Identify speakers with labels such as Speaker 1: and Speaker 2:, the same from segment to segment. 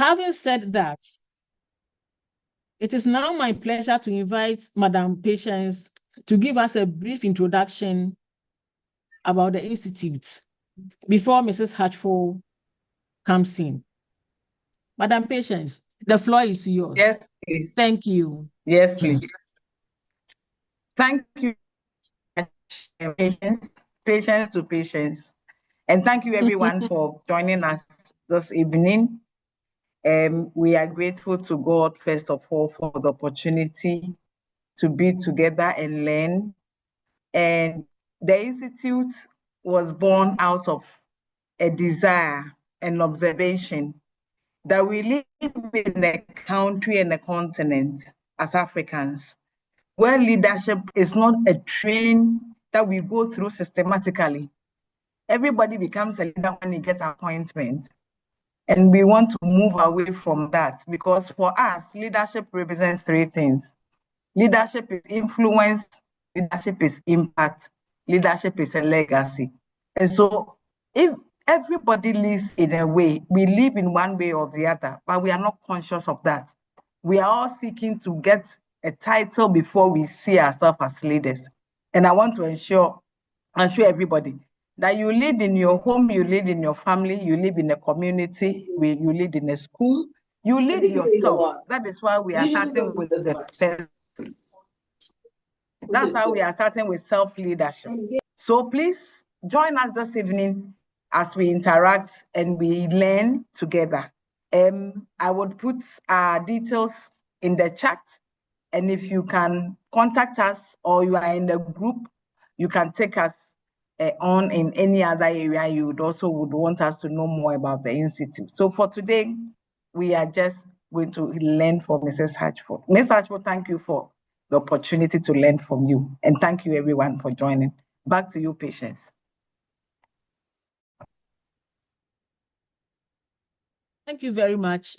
Speaker 1: Having said that, it is now my pleasure to invite Madam Patience to give us a brief introduction about the Institute before Mrs. Hutchful comes in. Madam Patience, the floor is yours.
Speaker 2: Yes, please.
Speaker 1: Thank you.
Speaker 2: Yes, please. Thank you, patience to patience. And thank you everyone for joining us this evening. We are grateful to God, first of all, for the opportunity to be together and learn. And the Institute was born out of a desire and observation that we live in a country and a continent as Africans, where leadership is not a training that we go through systematically. Everybody becomes a leader when he gets appointment. And we want to move away from that because for us, leadership represents three things. Leadership is influence, leadership is impact, leadership is a legacy. And so if everybody lives in a way, we live in one way or the other, but we are not conscious of that. We are all seeking to get a title before we see ourselves as leaders. And I want to assure everybody that you live in your home, you live in your family, you live in a community, you live in a school, you live yourself. That is why we are starting with the first. That's how we are starting with self-leadership. So please join us this evening as we interact and we learn together. I would put our details in the chat, and if you can contact us or you are in the group, you can take us on in any other area you would want us to know more about the Institute. So for today, we are just going to learn from Mrs. Hutchful. Ms. Hutchful, thank you for the opportunity to learn from you. And thank you everyone for joining. Back to you, Patience.
Speaker 1: Thank you very much,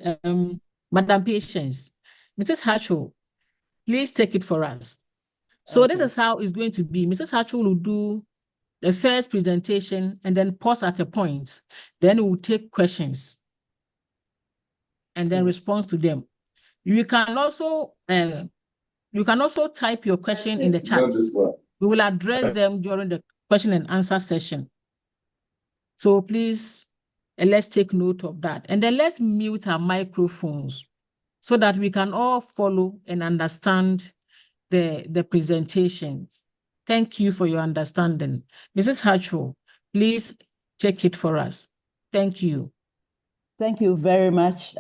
Speaker 1: Madam Patience. Mrs. Hutchful, please take it for us. So this is how it's going to be. Mrs. Hutchful will do the first presentation and then pause at a point. Then we'll take questions and then respond to them. You can also type your question in the chat. We will address them during the question and answer session. So please, let's take note of that. And then let's mute our microphones so that we can all follow and understand the presentations. Thank you for your understanding. Mrs. Hutchful, please take it for us. Thank you.
Speaker 3: Thank you very much,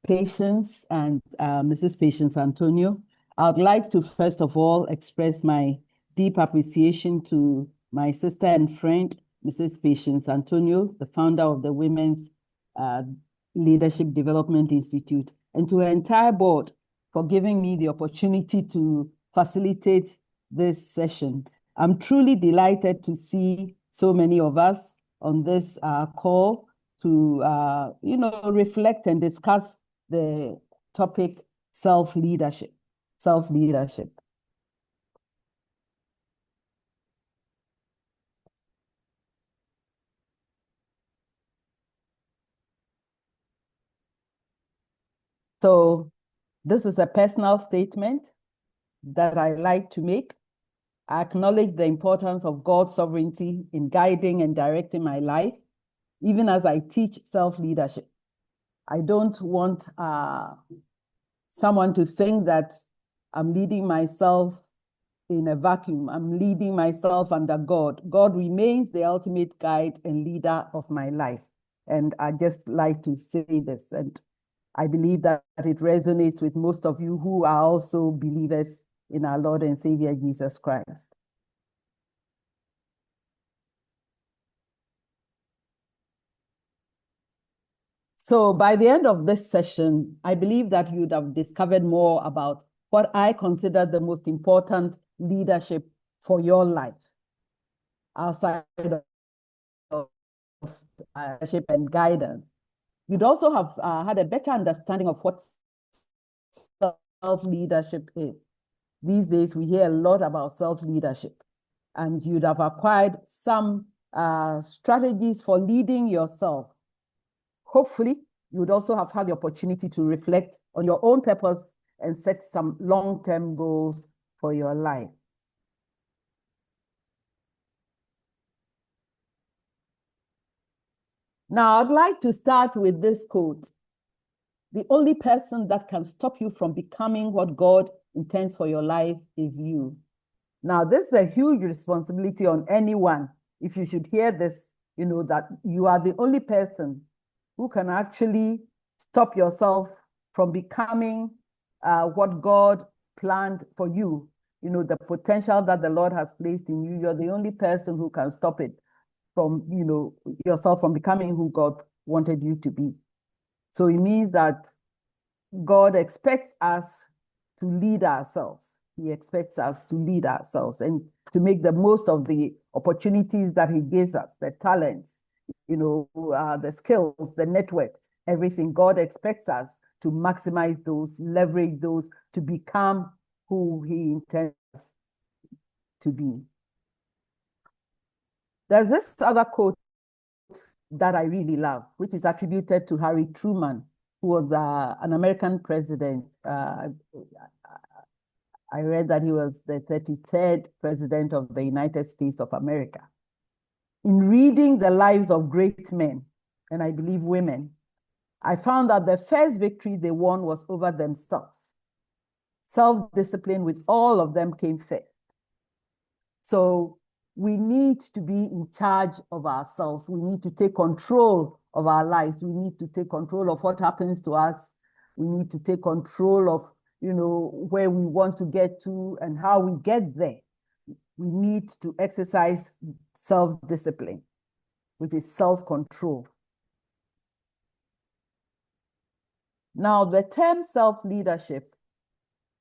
Speaker 3: Patience and Mrs. Patience Antonio. I'd like to first of all express my deep appreciation to my sister and friend, Mrs. Patience Antonio, the founder of the Women's Leadership Development Institute, and to her entire board for giving me the opportunity to facilitate this session. I'm truly delighted to see so many of us on this call to reflect and discuss the topic self-leadership. Self-leadership. So this is a personal statement that I like to make. I acknowledge the importance of God's sovereignty in guiding and directing my life, even as I teach self-leadership. I don't want someone to think that I'm leading myself in a vacuum. I'm leading myself under God. God remains the ultimate guide and leader of my life. And I just like to say this, and I believe that it resonates with most of you who are also believers in our Lord and Savior, Jesus Christ. So by the end of this session, I believe that you'd have discovered more about what I consider the most important leadership for your life outside of leadership and guidance. You'd also have had a better understanding of what self-leadership is. These days, we hear a lot about self-leadership, and you'd have acquired some strategies for leading yourself. Hopefully, you would also have had the opportunity to reflect on your own purpose and set some long-term goals for your life. Now, I'd like to start with this quote. The only person that can stop you from becoming what God intends for your life is you. Now, this is a huge responsibility on anyone. If you should hear this, you know that you are the only person who can actually stop yourself from becoming what God planned for you. You know, the potential that the Lord has placed in you, you're the only person who can stop it from, you know, yourself from becoming who God wanted you to be. So it means that God expects us to lead ourselves. He expects us to lead ourselves and to make the most of the opportunities that he gives us, the talents, you know, the skills, the networks, everything. God expects us to maximize those, leverage those to become who he intends to be. There's this other quote that I really love, which is attributed to Harry Truman, who was an American president. I read that he was the 33rd president of the United States of America. In reading the lives of great men, and I believe women, I found that the first victory they won was over themselves. Self-discipline with all of them came first. So we need to be in charge of ourselves. We need to take control of our lives. We need to take control of what happens to us. We need to take control of, you know, where we want to get to and how we get there. We need to exercise self-discipline, which is self-control. Now, the term self-leadership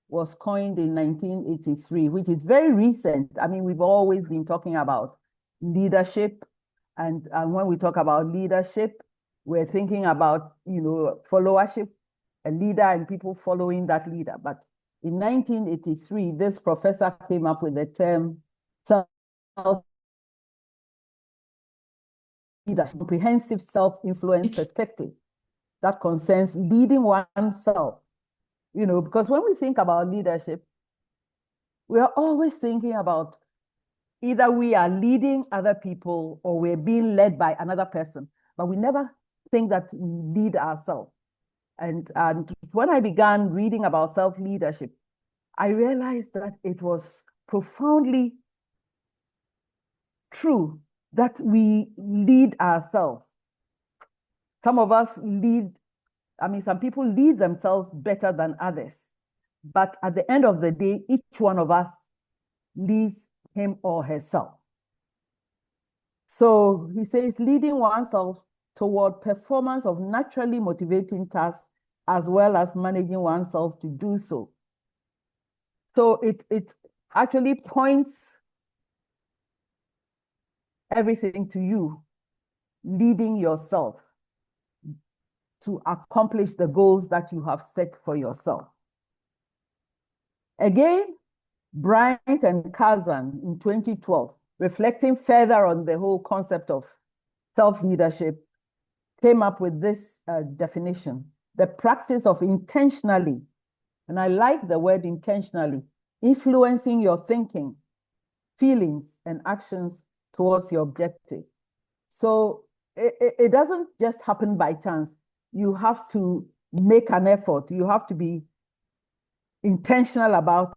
Speaker 3: was coined in 1983, which is very recent. I mean, we've always been talking about leadership. And when we talk about leadership, we're thinking about, you know, followership, a leader and people following that leader. But in 1983, this professor came up with the term self-leadership, comprehensive self-influence perspective that concerns leading oneself. You know, because when we think about leadership, we are always thinking about either we are leading other people or we're being led by another person, but we never think that we lead ourselves. And when I began reading about self-leadership, I realized that it was profoundly true that we lead ourselves. Some of us lead, I mean, some people lead themselves better than others. But at the end of the day, each one of us leads him or herself. So he says, leading oneself toward performance of naturally motivating tasks, as well as managing oneself to do so. So it actually points everything to you, leading yourself to accomplish the goals that you have set for yourself. Again, Bryant and Kazan in 2012, reflecting further on the whole concept of self-leadership, came up with this definition: the practice of intentionally, and I like the word intentionally, influencing your thinking, feelings, and actions towards your objective. So it doesn't just happen by chance. You have to make an effort. You have to be intentional about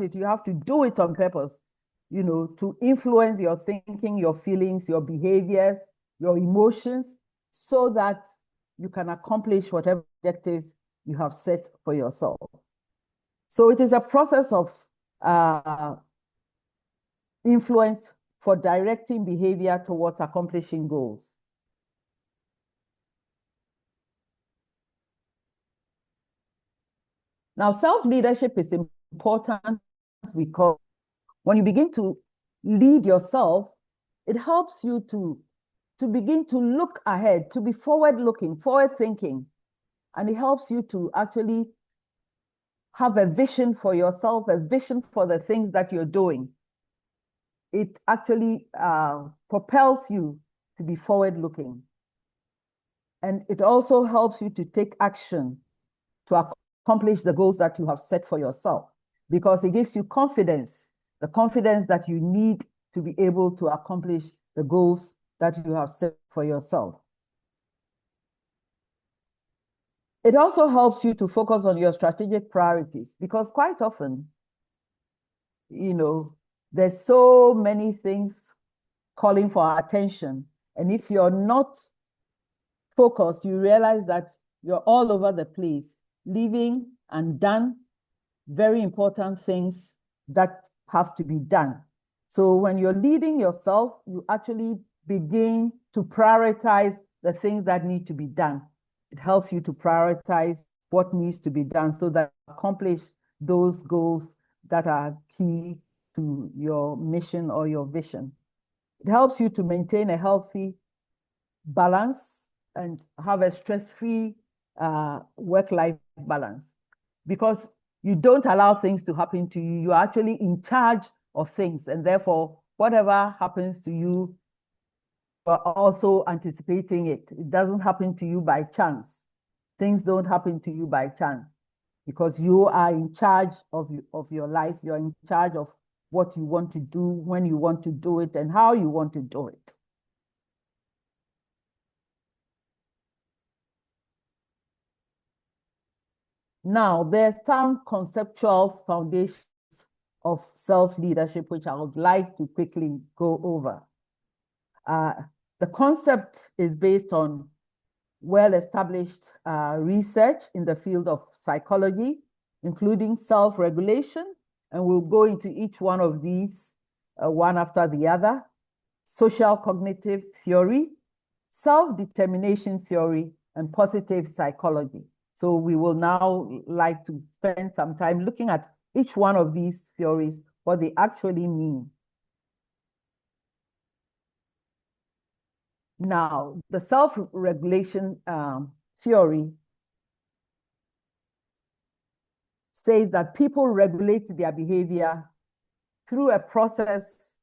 Speaker 3: it. You have to do it on purpose, you know, to influence your thinking, your feelings, your behaviors, your emotions, so that you can accomplish whatever objectives you have set for yourself. So it is a process of influence for directing behavior towards accomplishing goals. Now, self-leadership is important because when you begin to lead yourself, it helps you to begin to look ahead, to be forward-looking, forward-thinking, and it helps you to actually have a vision for yourself, a vision for the things that you're doing. It actually propels you to be forward-looking. And it also helps you to take action to accomplish the goals that you have set for yourself, because it gives you confidence, the confidence that you need to be able to accomplish the goals that you have set for yourself. It also helps you to focus on your strategic priorities, because quite often, there's so many things calling for our attention. And if you're not focused, you realize that you're all over the place, leaving undone very important things that have to be done. So when you're leading yourself, you actually begin to prioritize the things that need to be done. It helps you to prioritize what needs to be done so that you accomplish those goals that are key to your mission or your vision. It helps you to maintain a healthy balance and have a stress-free work-life balance, because you don't allow things to happen to you. You're actually in charge of things, and therefore, whatever happens to you, you're also anticipating it. It doesn't happen to you by chance. Things don't happen to you by chance, because you are in charge of your life. You're in charge of what you want to do, when you want to do it, and how you want to do it. Now, there's some conceptual foundations of self-leadership, which I would like to quickly go over. The concept is based on well-established research in the field of psychology, including self-regulation, and we'll go into each one of these one after the other: social cognitive theory, self-determination theory, and positive psychology. So we will now like to spend some time looking at each one of these theories, what they actually mean. Now, the self-regulation theory says that people regulate their behavior through a process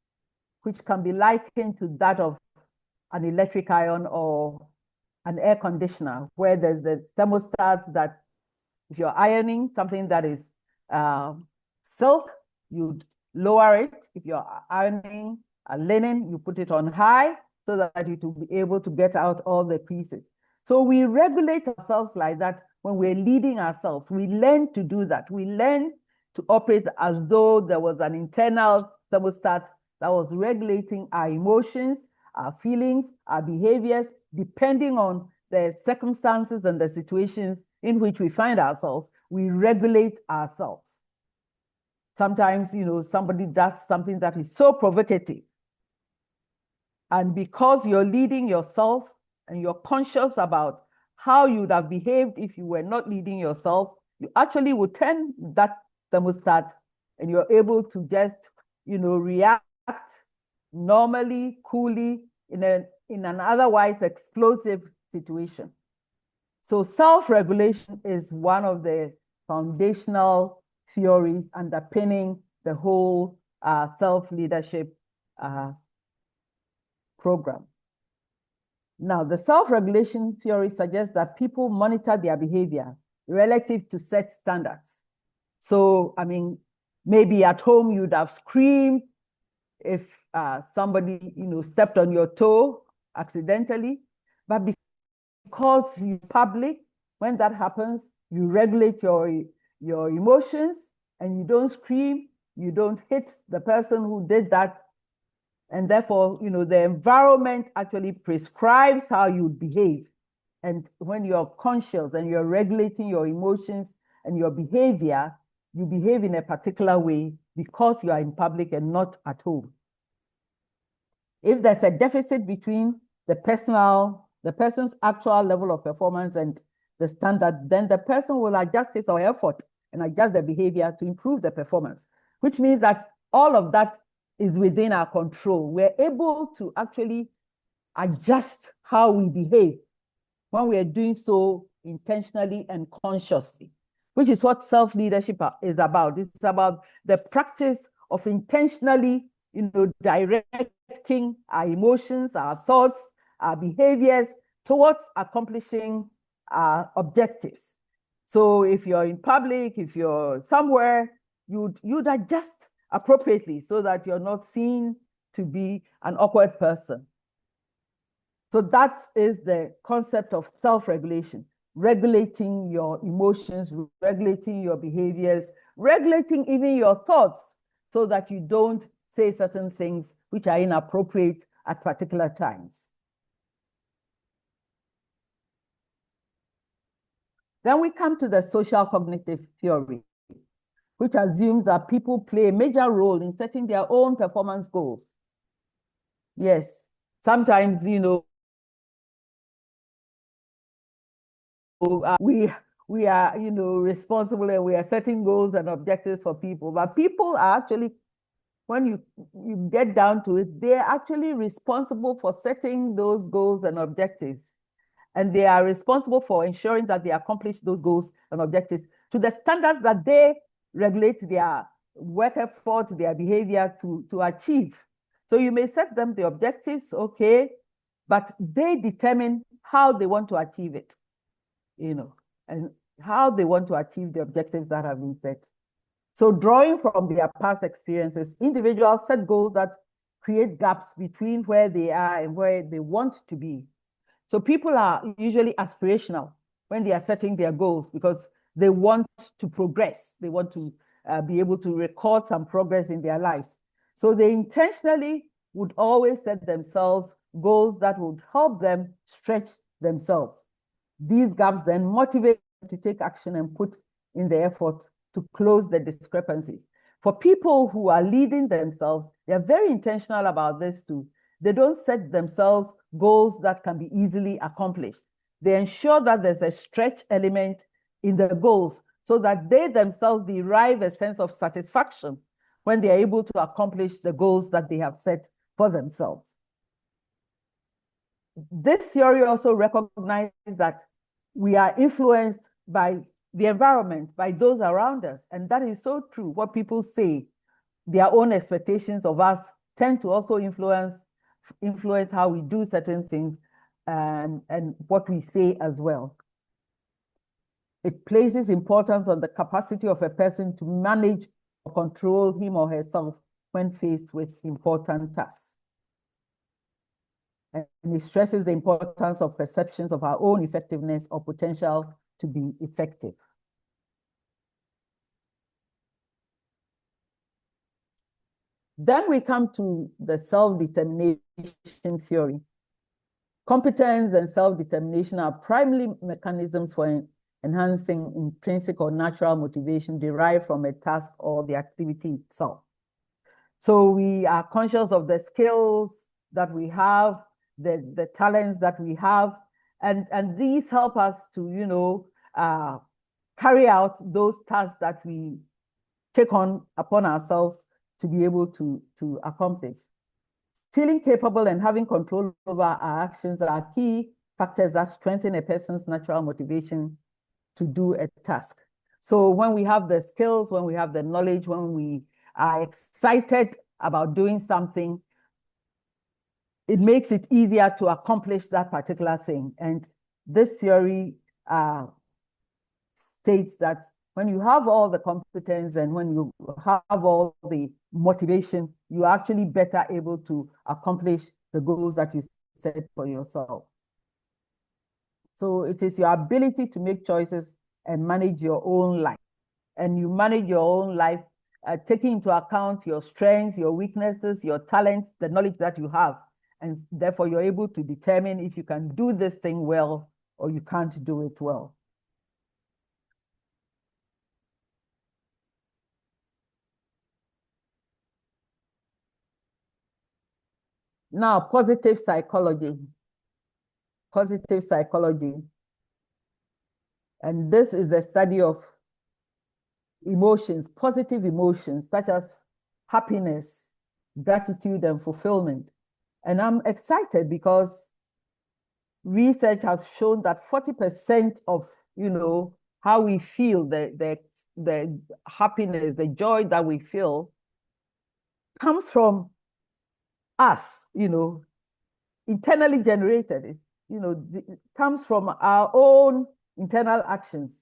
Speaker 3: which can be likened to that of an electric iron or an air conditioner, where there's the thermostat that if you're ironing something that is silk, you'd lower it. If you're ironing a linen, you put it on high so that it will be able to get out all the pieces. So we regulate ourselves like that when we're leading ourselves. We learn to do that. We learn to operate as though there was an internal thermostat that was regulating our emotions, our feelings, our behaviors, depending on the circumstances and the situations in which we find ourselves. We regulate ourselves. Sometimes, somebody does something that is so provocative, and because you're leading yourself and you're conscious about how you would have behaved if you were not leading yourself, you actually would turn that thermostat and you're able to just, react normally, coolly, in an otherwise explosive situation. So self-regulation is one of the foundational theories underpinning the whole self-leadership program. Now, the self-regulation theory suggests that people monitor their behavior relative to set standards. So, maybe at home you'd have screamed if somebody, stepped on your toe accidentally, but because you're public, when that happens, you regulate your emotions and you don't scream, you don't hit the person who did that. And therefore, the environment actually prescribes how you behave. And when you're conscious and you're regulating your emotions and your behavior, you behave in a particular way because you are in public and not at home. If there's a deficit between the person's actual level of performance and the standard, then the person will adjust his or her effort and adjust the behavior to improve the performance, which means that all of that is within our control. We're able to actually adjust how we behave when we are doing so intentionally and consciously, which is what self-leadership is about. It's about the practice of intentionally, directing our emotions, our thoughts, our behaviors towards accomplishing objectives. So if you're in public, if you're somewhere, you'd adjust appropriately so that you're not seen to be an awkward person. So that is the concept of self-regulation, regulating your emotions, regulating your behaviors, regulating even your thoughts so that you don't say certain things which are inappropriate at particular times. Then we come to the social cognitive theory, which assumes that people play a major role in setting their own performance goals. Yes, sometimes, you know, we are, you know, responsible and we are setting goals and objectives for people, but people are actually, when you get down to it, they're actually responsible for setting those goals and objectives. And they are responsible for ensuring that they accomplish those goals and objectives to the standards that they regulate their work effort, their behavior to achieve. So you may set them the objectives, okay, but they determine how they want to achieve it, you know, and how they want to achieve the objectives that have been set. So drawing from their past experiences, individuals set goals that create gaps between where they are and where they want to be. So people are usually aspirational when they are setting their goals because they want to progress. They want to be able to record some progress in their lives. So they intentionally would always set themselves goals that would help them stretch themselves. These gaps then motivate them to take action and put in the effort to close the discrepancies. For people who are leading themselves, they're very intentional about this too. They don't set themselves goals that can be easily accomplished. They ensure that there's a stretch element in the goals so that they themselves derive a sense of satisfaction when they are able to accomplish the goals that they have set for themselves. This theory also recognizes that we are influenced by the environment, by those around us. And that is so true. What people say, their own expectations of us tend to also influence how we do certain things and what we say as well. It places importance on the capacity of a person to manage or control him or herself when faced with important tasks. And it stresses the importance of perceptions of our own effectiveness or potential to be effective. Then we come to the self-determination theory. Competence and self-determination are primary mechanisms for enhancing intrinsic or natural motivation derived from a task or the activity itself. So we are conscious of the skills that we have, the talents that we have, and these help us to, you know, carry out those tasks that we take on upon ourselves to be able to accomplish. Feeling capable and having control over our actions are key factors that strengthen a person's natural motivation to do a task. So when we have the skills, when we have the knowledge, when we are excited about doing something, it makes it easier to accomplish that particular thing. And this theory states that when you have all the competence and when you have all the motivation, you're actually better able to accomplish the goals that you set for yourself. So it is your ability to make choices and manage your own life. And you manage your own life, taking into account your strengths, your weaknesses, your talents, the knowledge that you have. And therefore, you're able to determine if you can do this thing well or you can't do it well. Now, positive psychology. Positive psychology. And this is the study of emotions, positive emotions, such as happiness, gratitude, and fulfillment. And I'm excited because research has shown that 40% of, you know, how we feel, the happiness, the joy that we feel comes from us, you know, internally generated. comes from our own internal actions.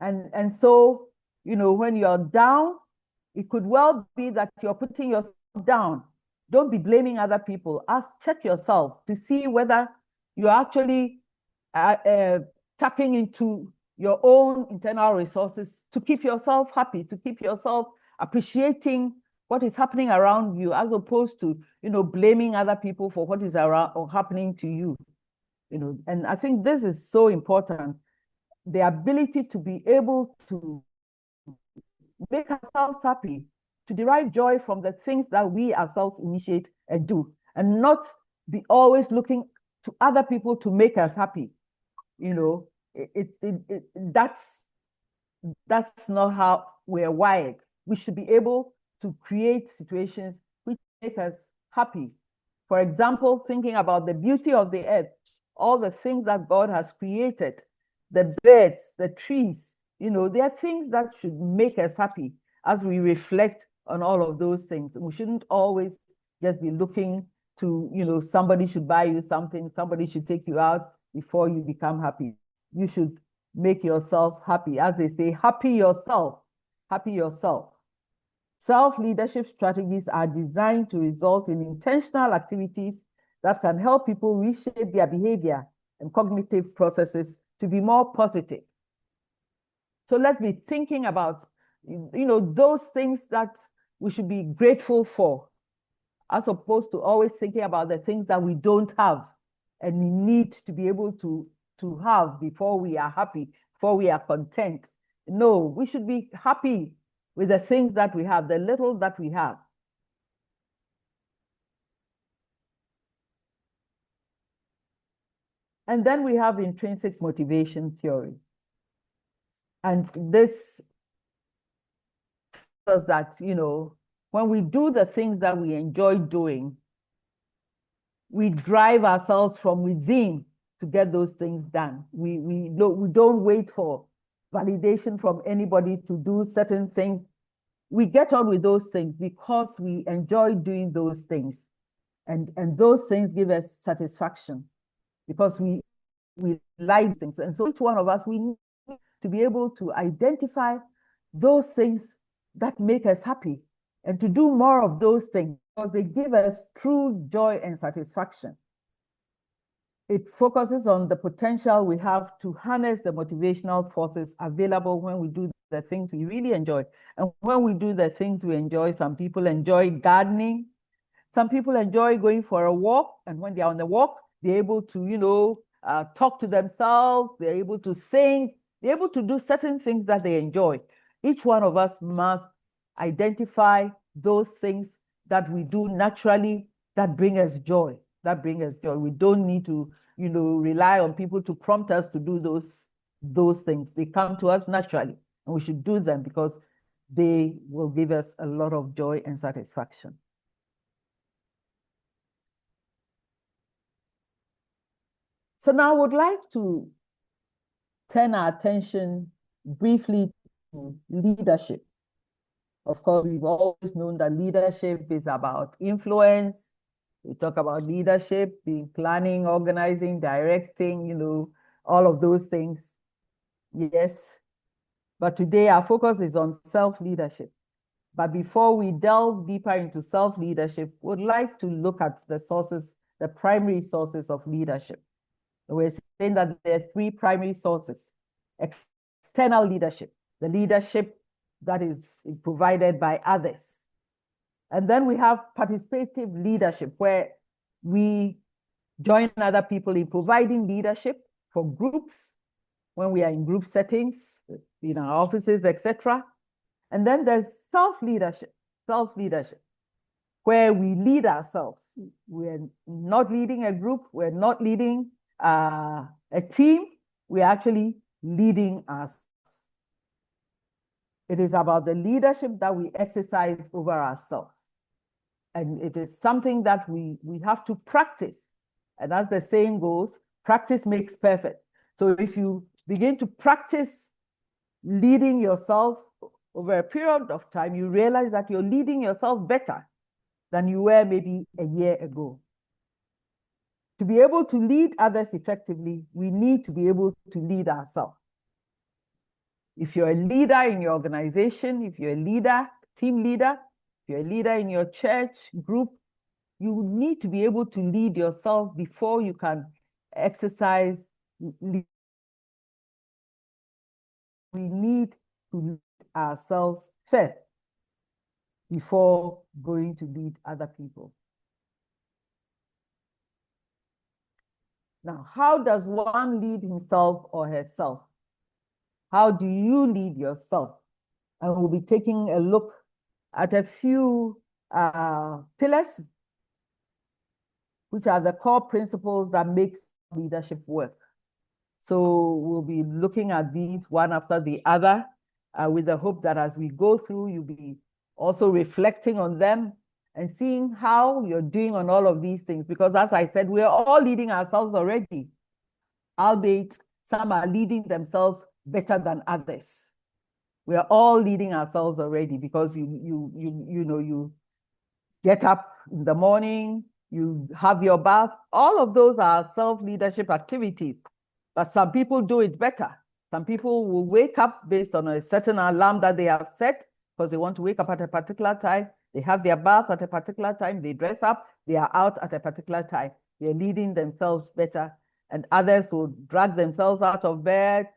Speaker 3: And so, when you're down, it could well be that you're putting yourself down. Don't be blaming other people. Check yourself to see whether you're actually tapping into your own internal resources to keep yourself happy, to keep yourself appreciating what is happening around you, as opposed to, blaming other people for what is around or happening to you. And I think this is so important. The ability to be able to make ourselves happy, to derive joy from the things that we ourselves initiate and do, and not be always looking to other people to make us happy. That's not how we're wired. We should be able to create situations which make us happy. For example, thinking about the beauty of the earth, all the things that God has created, the birds, the trees, there are things that should make us happy as we reflect on all of those things. We shouldn't always just be looking to, somebody should buy you something, somebody should take you out before you become happy. You should make yourself happy. As they say, happy yourself, happy yourself. Self-leadership strategies are designed to result in intentional activities that can help people reshape their behavior and cognitive processes to be more positive. So let's be thinking about, those things that we should be grateful for, as opposed to always thinking about the things that we don't have and we need to be able to have before we are happy, before we are content. No, we should be happy with the things that we have, the little that we have. And then we have intrinsic motivation theory. And this tells us that, when we do the things that we enjoy doing, we drive ourselves from within to get those things done. We don't wait for validation from anybody to do certain things. We get on with those things because we enjoy doing those things. And those things give us satisfaction because we like things. And so each one of us, we need to be able to identify those things that make us happy and to do more of those things because they give us true joy and satisfaction. It focuses on the potential we have to harness the motivational forces available when we do the things we really enjoy. And when we do the things we enjoy, some people enjoy gardening. Some people enjoy going for a walk. And when they're on the walk, they're able to, talk to themselves. They're able to sing. They're able to do certain things that they enjoy. Each one of us must identify those things that we do naturally that bring us joy. We don't need to, rely on people to prompt us to do those things. They come to us naturally, and we should do them because they will give us a lot of joy and satisfaction. So now I would like to turn our attention briefly to leadership. Of course, we've always known that leadership is about influence. We talk about leadership, being planning, organizing, directing, all of those things. Yes. But today our focus is on self-leadership. But before we delve deeper into self-leadership, we'd like to look at the sources, the primary sources of leadership. We're saying that there are three primary sources. External leadership, the leadership that is provided by others. And then we have participative leadership, where we join other people in providing leadership for groups, when we are in group settings, in our offices, etc. And then there's self-leadership, where we lead ourselves. We're not leading a group, we're not leading a team, we're actually leading us. It is about the leadership that we exercise over ourselves. And it is something that we have to practice. And as the saying goes, practice makes perfect. So if you begin to practice leading yourself over a period of time, you realize that you're leading yourself better than you were maybe a year ago. To be able to lead others effectively, we need to be able to lead ourselves. If you're a leader in your organization, if you're a leader, team leader, if you're a leader in your church group, you need to be able to lead yourself before you can exercise. We need to lead ourselves first before going to lead other people. Now, how does one lead himself or herself? How do you lead yourself? And we'll be taking a look at a few pillars, which are the core principles that make leadership work. So we'll be looking at these one after the other, with the hope that as we go through, you'll be also reflecting on them and seeing how you're doing on all of these things. Because as I said, we're all leading ourselves already, albeit some are leading themselves better than others. We are all leading ourselves already because you get up in the morning, you have your bath. All of those are self-leadership activities, but some people do it better. Some people will wake up based on a certain alarm that they have set because they want to wake up at a particular time. They have their bath at a particular time. They dress up. They are out at a particular time. They're leading themselves better. And others will drag themselves out of bed,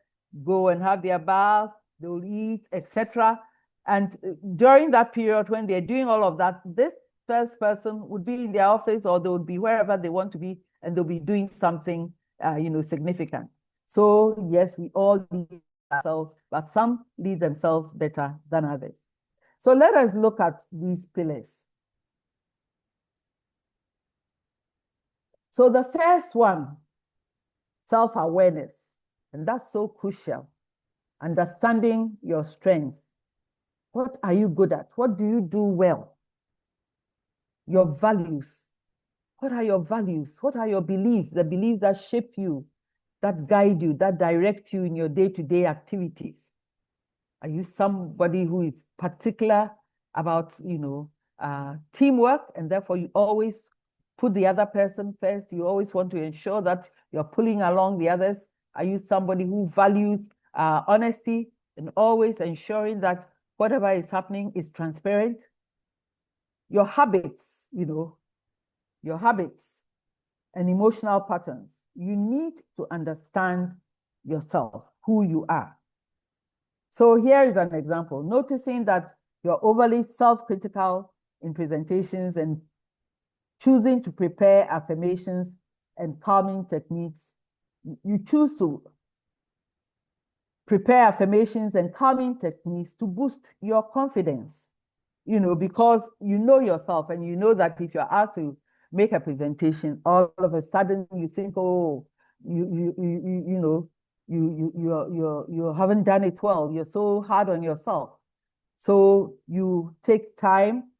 Speaker 3: go and have their bath, they'll eat, etc. And during that period when they're doing all of that, this first person would be in their office or they would be wherever they want to be, and they'll be doing something significant. So yes, we all lead ourselves, but some lead themselves better than others. So let us look at these pillars. So the first one, self-awareness, and that's so crucial. Understanding your strengths. What are you good at? What do you do well? Your values. What are your values? What are your beliefs? The beliefs that shape you, that guide you, that direct you in your day-to-day activities. Are you somebody who is particular about, teamwork, and therefore you always put the other person first? You always want to ensure that you're pulling along the others. Are you somebody who values honesty and always ensuring that whatever is happening is transparent? Your habits, your habits and emotional patterns. You need to understand yourself, who you are. So here is an example. Noticing that you're overly self-critical in presentations and choosing to prepare affirmations and calming techniques. You choose to prepare affirmations and calming techniques to boost your confidence, because you know yourself and you know that if you're asked to make a presentation, all of a sudden you think, oh, you haven't done it well. You're so hard on yourself. So you take time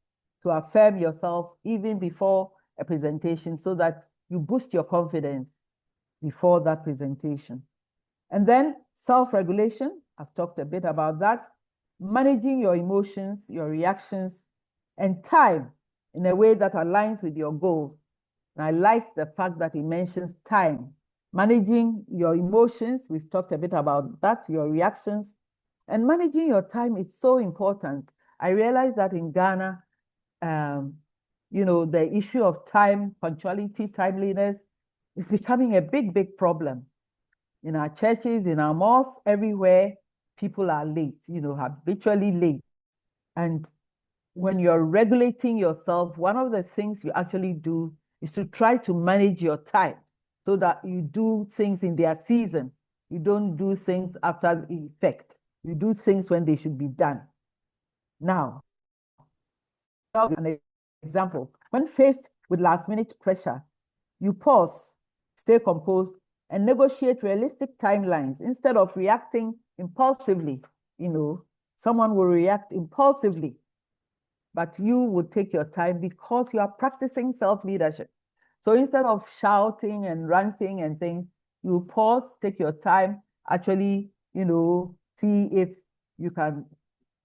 Speaker 3: to affirm yourself even before a presentation so that you boost your confidence before that presentation. And then self-regulation, I've talked a bit about that. Managing your emotions, your reactions, and time in a way that aligns with your goals. And I like the fact that he mentions time. Managing your emotions, we've talked a bit about that, your reactions, and managing your time, it's so important. I realize that in Ghana, the issue of time, punctuality, timeliness is becoming a big, big problem. In our churches, in our mosques, everywhere, people are late, habitually late. And when you're regulating yourself, one of the things you actually do is to try to manage your time so that you do things in their season. You don't do things after the effect. You do things when they should be done. Now, an example, when faced with last-minute pressure, you pause, stay composed, and negotiate realistic timelines instead of reacting impulsively. Someone will react impulsively, but you would take your time because you are practicing self-leadership. So instead of shouting and ranting and things, you pause, take your time, actually, see if you can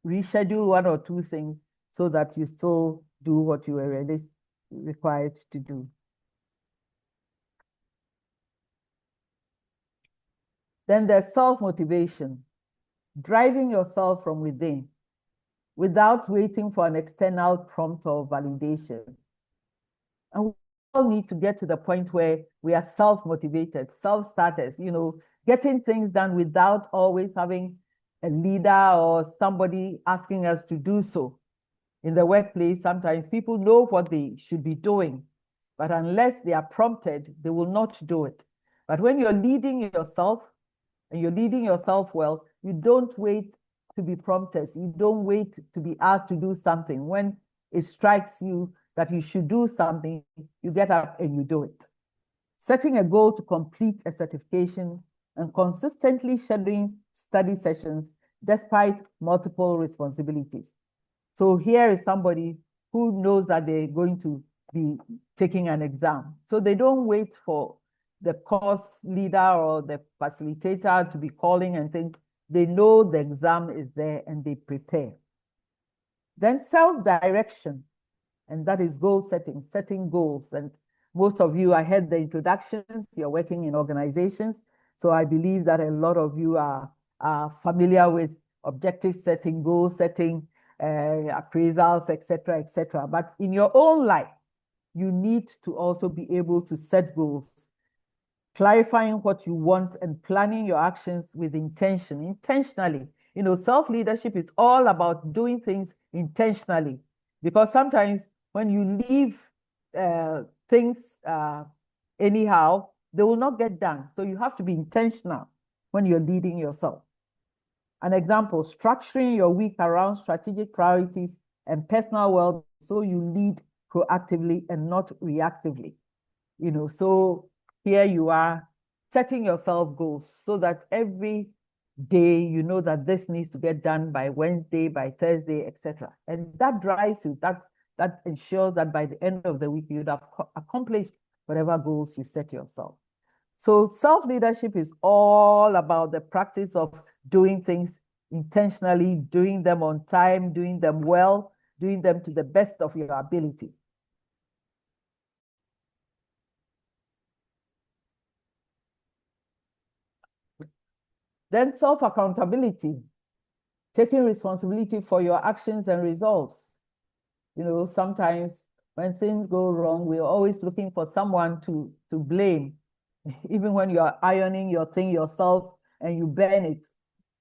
Speaker 3: reschedule one or two things so that you still do what you were really required to do. Then there's self-motivation, driving yourself from within without waiting for an external prompt or validation. And we all need to get to the point where we are self-motivated, self-starters, getting things done without always having a leader or somebody asking us to do so. In the workplace, sometimes people know what they should be doing, but unless they are prompted, they will not do it. But when you're leading yourself, and you're leading yourself well, you don't wait to be prompted. You don't wait to be asked to do something. When it strikes you that you should do something, you get up and you do it. Setting a goal to complete a certification and consistently scheduling study sessions despite multiple responsibilities. So here is somebody who knows that they're going to be taking an exam. So they don't wait for the course leader or the facilitator to be calling and think. They know the exam is there and they prepare. Then self-direction, and that is goal setting, setting goals. And most of you, I heard the introductions, you're working in organizations. So I believe that a lot of you are familiar with objective setting, goal setting, appraisals, etc., etc. But in your own life, you need to also be able to set goals, clarifying what you want and planning your actions with intention, intentionally. Self-leadership is all about doing things intentionally, because sometimes when you leave things anyhow, they will not get done. So you have to be intentional when you're leading yourself. An example, structuring your week around strategic priorities and personal well-being, so you lead proactively and not reactively. So here you are setting yourself goals so that every day you know that this needs to get done by Wednesday, by Thursday, etc. And that drives you, that ensures that by the end of the week you'd have accomplished whatever goals you set yourself. So self-leadership is all about the practice of doing things intentionally, doing them on time, doing them well, doing them to the best of your ability. Then self-accountability, taking responsibility for your actions and results. Sometimes when things go wrong, we're always looking for someone to blame. Even when you're ironing your thing yourself and you burn it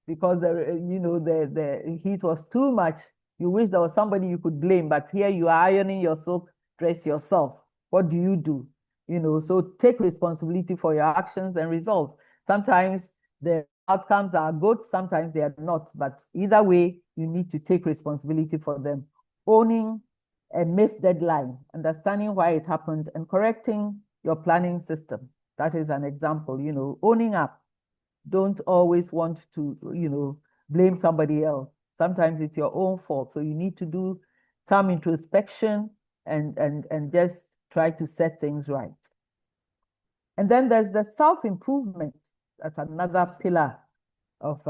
Speaker 3: because the heat was too much, you wish there was somebody you could blame, but here you are ironing your silk dress yourself. What do you do? So take responsibility for your actions and results. Sometimes the outcomes are good, sometimes they are not, but either way, you need to take responsibility for them. Owning a missed deadline, understanding why it happened, and correcting your planning system. That is an example, owning up. Don't always want to, blame somebody else. Sometimes it's your own fault. So you need to do some introspection and just try to set things right. And then there's the self-improvement. That's another pillar of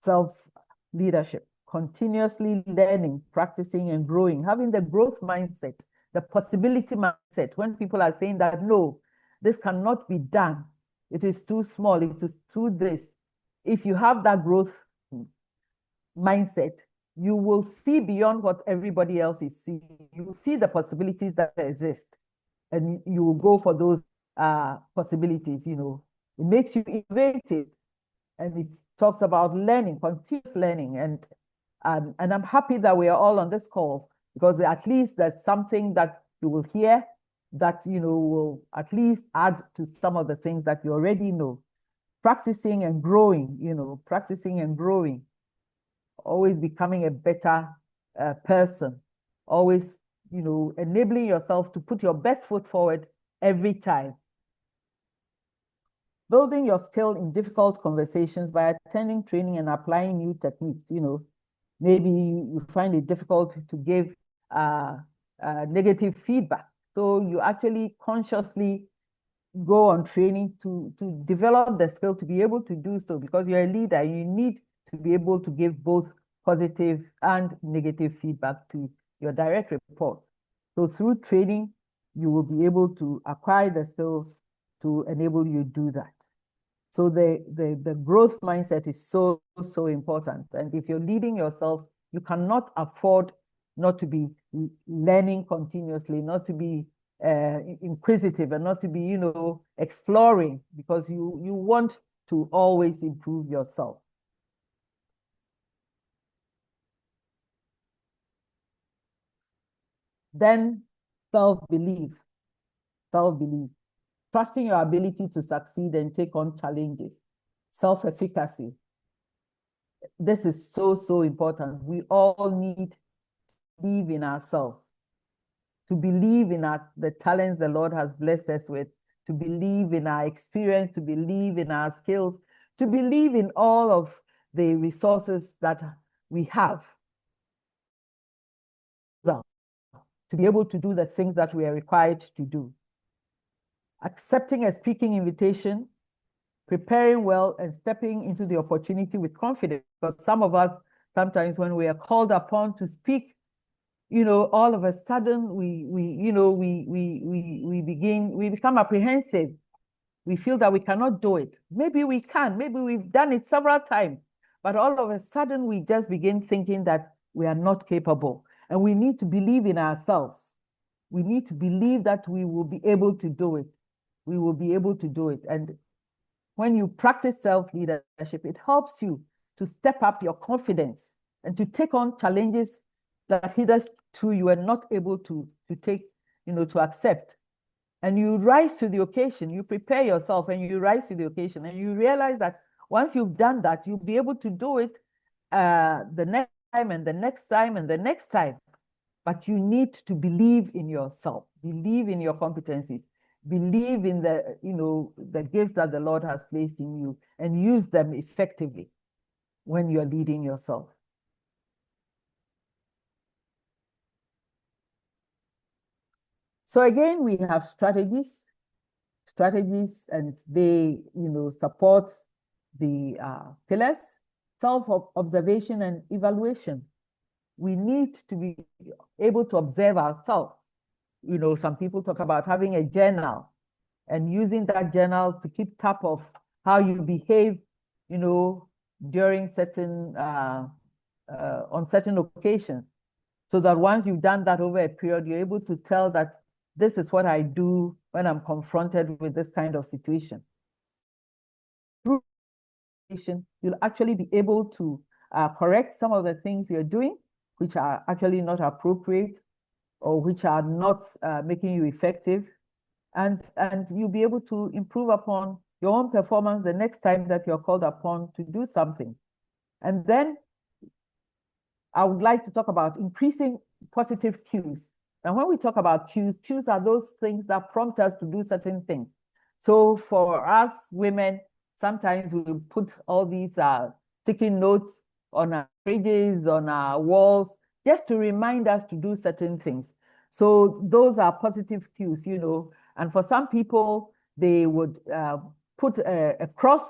Speaker 3: self-leadership. Continuously learning, practicing, and growing, having the growth mindset, the possibility mindset. When people are saying that, no, this cannot be done, it is too small, it is too this. If you have that growth mindset, you will see beyond what everybody else is seeing. You will see the possibilities that exist, and you will go for those possibilities. It makes you innovative, and it talks about learning, continuous learning, and I'm happy that we are all on this call, because at least there's something that you will hear that will at least add to some of the things that you already know. Practicing and growing, practicing and growing, always becoming a better person, always enabling yourself to put your best foot forward every time. Building your skill in difficult conversations by attending training and applying new techniques. Maybe you find it difficult to give negative feedback. So you actually consciously go on training to develop the skill to be able to do so, because you're a leader. You need to be able to give both positive and negative feedback to your direct reports. So through training, you will be able to acquire the skills to enable you to do that. So the growth mindset is so, so important. And if you're leading yourself, you cannot afford not to be learning continuously, not to be inquisitive, and not to be, exploring, because you want to always improve yourself. Then self-belief, trusting your ability to succeed and take on challenges, self-efficacy. This is so, so important. We all need to believe in ourselves, to believe in the talents the Lord has blessed us with, to believe in our experience, to believe in our skills, to believe in all of the resources that we have, to be able to do the things that we are required to do. Accepting a speaking invitation, preparing well, and stepping into the opportunity with confidence. Because some of us, sometimes when we are called upon to speak, all of a sudden we become apprehensive. We feel that we cannot do it. Maybe we can, maybe we've done it several times, but all of a sudden we just begin thinking that we are not capable. And we need to believe in ourselves. We need to believe that we will be able to do it. We will be able to do it. And when you practice self-leadership, it helps you to step up your confidence and to take on challenges that hitherto you were not able to take, to accept. And you rise to the occasion, you prepare yourself and you rise to the occasion, and you realize that once you've done that, you'll be able to do it the next time and the next time and the next time. But you need to believe in yourself, believe in your competencies, believe in the gifts that the Lord has placed in you, and use them effectively when you're leading yourself. So again, we have strategies, and they, support the pillars: self-observation and evaluation. We need to be able to observe ourselves. Some people talk about having a journal and using that journal to keep track of how you behave, during on certain occasions, so that once you've done that over a period, you're able to tell that this is what I do when I'm confronted with this kind of situation. You'll actually be able to correct some of the things you're doing, which are actually not appropriate or which are not making you effective. And you'll be able to improve upon your own performance the next time that you're called upon to do something. And then I would like to talk about increasing positive cues. And when we talk about cues are those things that prompt us to do certain things. So for us women, sometimes we put all these sticky notes on our fridges, on our walls, just to remind us to do certain things. So those are positive cues, and for some people, they would put a cross,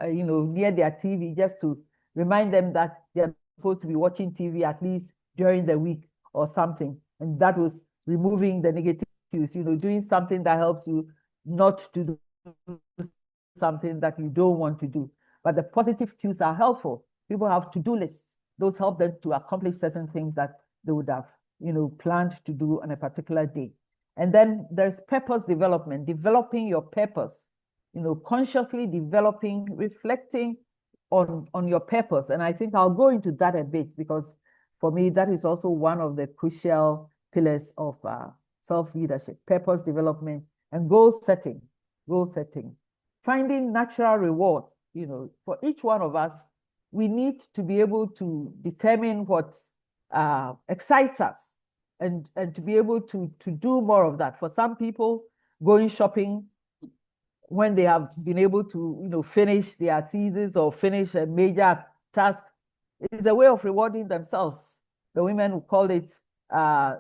Speaker 3: near their TV, just to remind them that they're supposed to be watching TV at least during the week or something. And that was removing the negative cues, doing something that helps you not to do something that you don't want to do. But the positive cues are helpful. People have to-do lists. Those help them to accomplish certain things that they would have, planned to do on a particular day. And then there's purpose development, developing your purpose, consciously developing, reflecting on your purpose. And I think I'll go into that a bit, because for me, that is also one of the crucial pillars of self-leadership: purpose development and goal setting. Finding natural reward. For each one of us, we need to be able to determine what excites us, and to be able to do more of that. For some people, going shopping when they have been able to finish their thesis or finish a major task is a way of rewarding themselves. The women who call it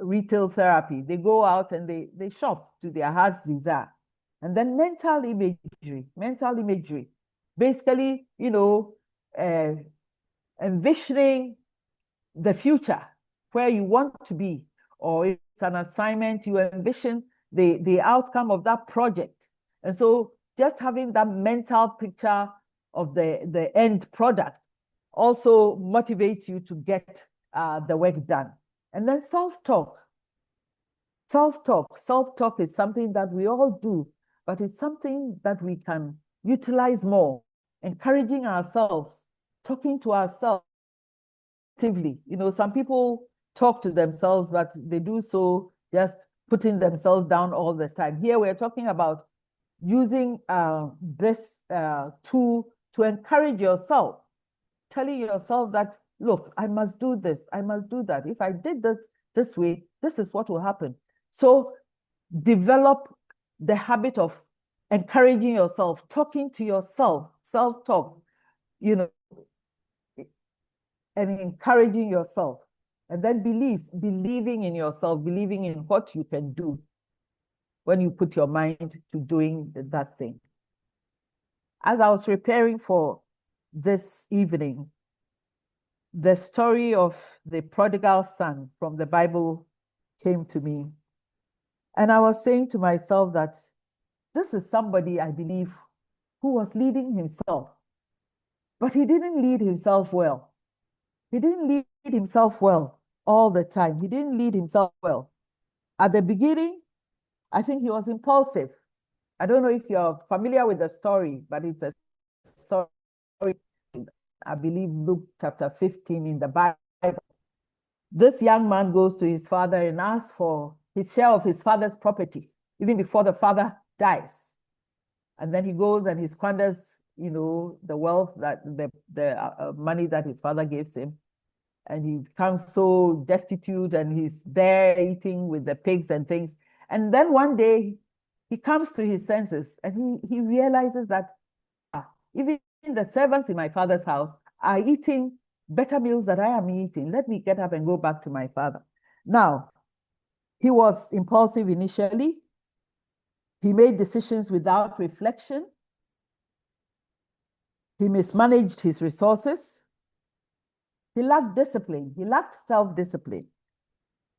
Speaker 3: retail therapy. They go out and they shop to their heart's desire. And then mental imagery, basically, envisioning the future, where you want to be, or if it's an assignment, you envision the outcome of that project. And so just having that mental picture of the end product also motivates you to get the work done. And then self-talk. Self-talk is something that we all do, but it's something that we can utilize more, encouraging ourselves, talking to ourselves actively. You know, some people talk to themselves, but they do so just putting themselves down all the time. Here we're talking about using this tool to encourage yourself, telling yourself that, look, I must do this, I must do that. If I did this way, this is what will happen. So develop the habit of encouraging yourself, talking to yourself, self-talk, you know, and encouraging yourself. And then believing in yourself, believing in what you can do when you put your mind to doing that thing. As I was preparing for this evening, the story of the prodigal son from the Bible came to me. And I was saying to myself that this is somebody, I believe, who was leading himself, but he didn't lead himself well. He didn't lead himself well all the time. He didn't lead himself well. At the beginning, I think he was impulsive. I don't know if you're familiar with the story, but it's a story, I believe, Luke chapter 15 in the Bible. This young man goes to his father and asks for his share of his father's property, even before the father dies. And then he goes and he squanders, you know, the wealth that the money that his father gives him. And he becomes so destitute and he's there eating with the pigs and things. And then one day he comes to his senses and he realizes that even the servants in my father's house are eating better meals than I am eating. Let me get up and go back to my father. Now, he was impulsive initially. He made decisions without reflection. He mismanaged his resources. He lacked discipline. He lacked self-discipline.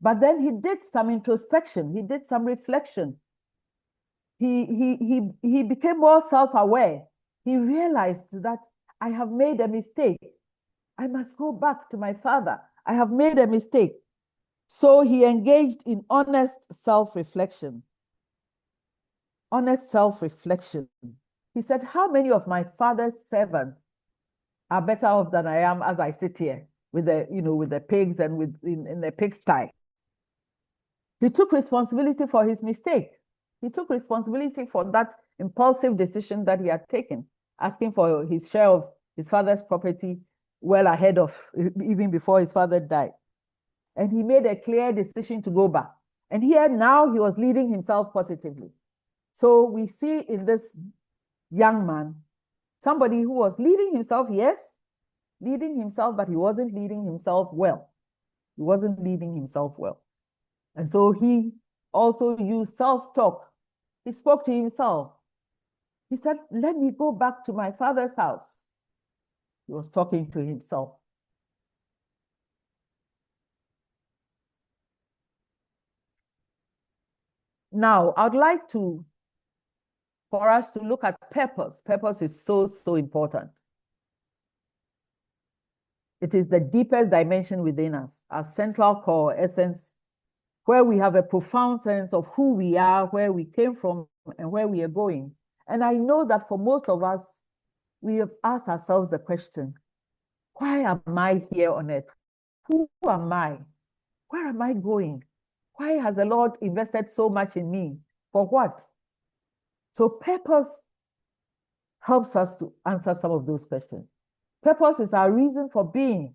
Speaker 3: But then he did some introspection. He did some reflection. He became more self-aware. He realized that I have made a mistake. I must go back to my father. I have made a mistake. So he engaged in honest self-reflection. Honest self-reflection. He said, how many of my father's servants are better off than I am as I sit here with the, you know, with the pigs and in the pigsty? He took responsibility for his mistake. He took responsibility for that impulsive decision that he had taken, asking for his share of his father's property well ahead of, even before his father died. And he made a clear decision to go back. And here now he was leading himself positively. So we see in this young man, somebody who was leading himself, yes, leading himself, but he wasn't leading himself well. He wasn't leading himself well. And so he also used self-talk. He spoke to himself. He said, let me go back to my father's house. He was talking to himself. Now, I'd like for us to look at purpose. Purpose is so, so important. It is the deepest dimension within us, our central core essence, where we have a profound sense of who we are, where we came from, and where we are going. And I know that for most of us, we have asked ourselves the question, why am I here on earth? Who am I? Where am I going? Why has the Lord invested so much in me? For what? So purpose helps us to answer some of those questions. Purpose is our reason for being,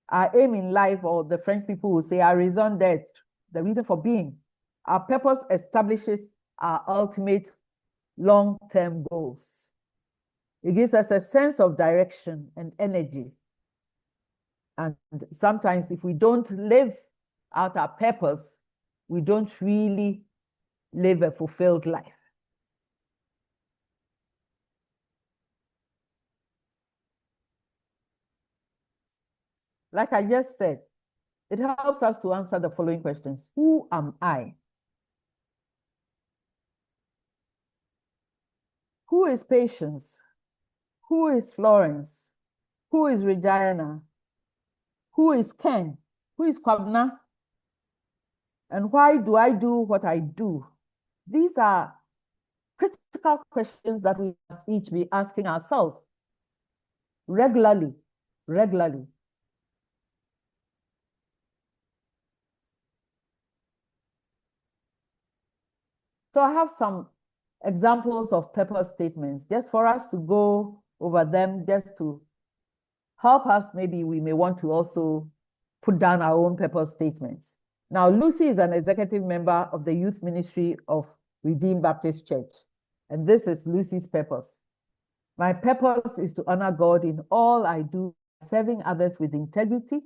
Speaker 3: our aim in life, or the French people will say our raison d'être, the reason for being. Our purpose establishes our ultimate long-term goals. It gives us a sense of direction and energy. And sometimes if we don't live out our purpose, we don't really live a fulfilled life. Like I just said, it helps us to answer the following questions. Who am I? Who is Patience? Who is Florence? Who is Regina? Who is Ken? Who is Kwabna? And why do I do what I do? These are critical questions that we must each be asking ourselves regularly. So I have some examples of purpose statements just for us to go over them, just to help us. Maybe we may want to also put down our own purpose statements. Now, Lucy is an executive member of the youth ministry of Redeemed Baptist Church, and this is Lucy's purpose. My purpose is to honor God in all I do, serving others with integrity,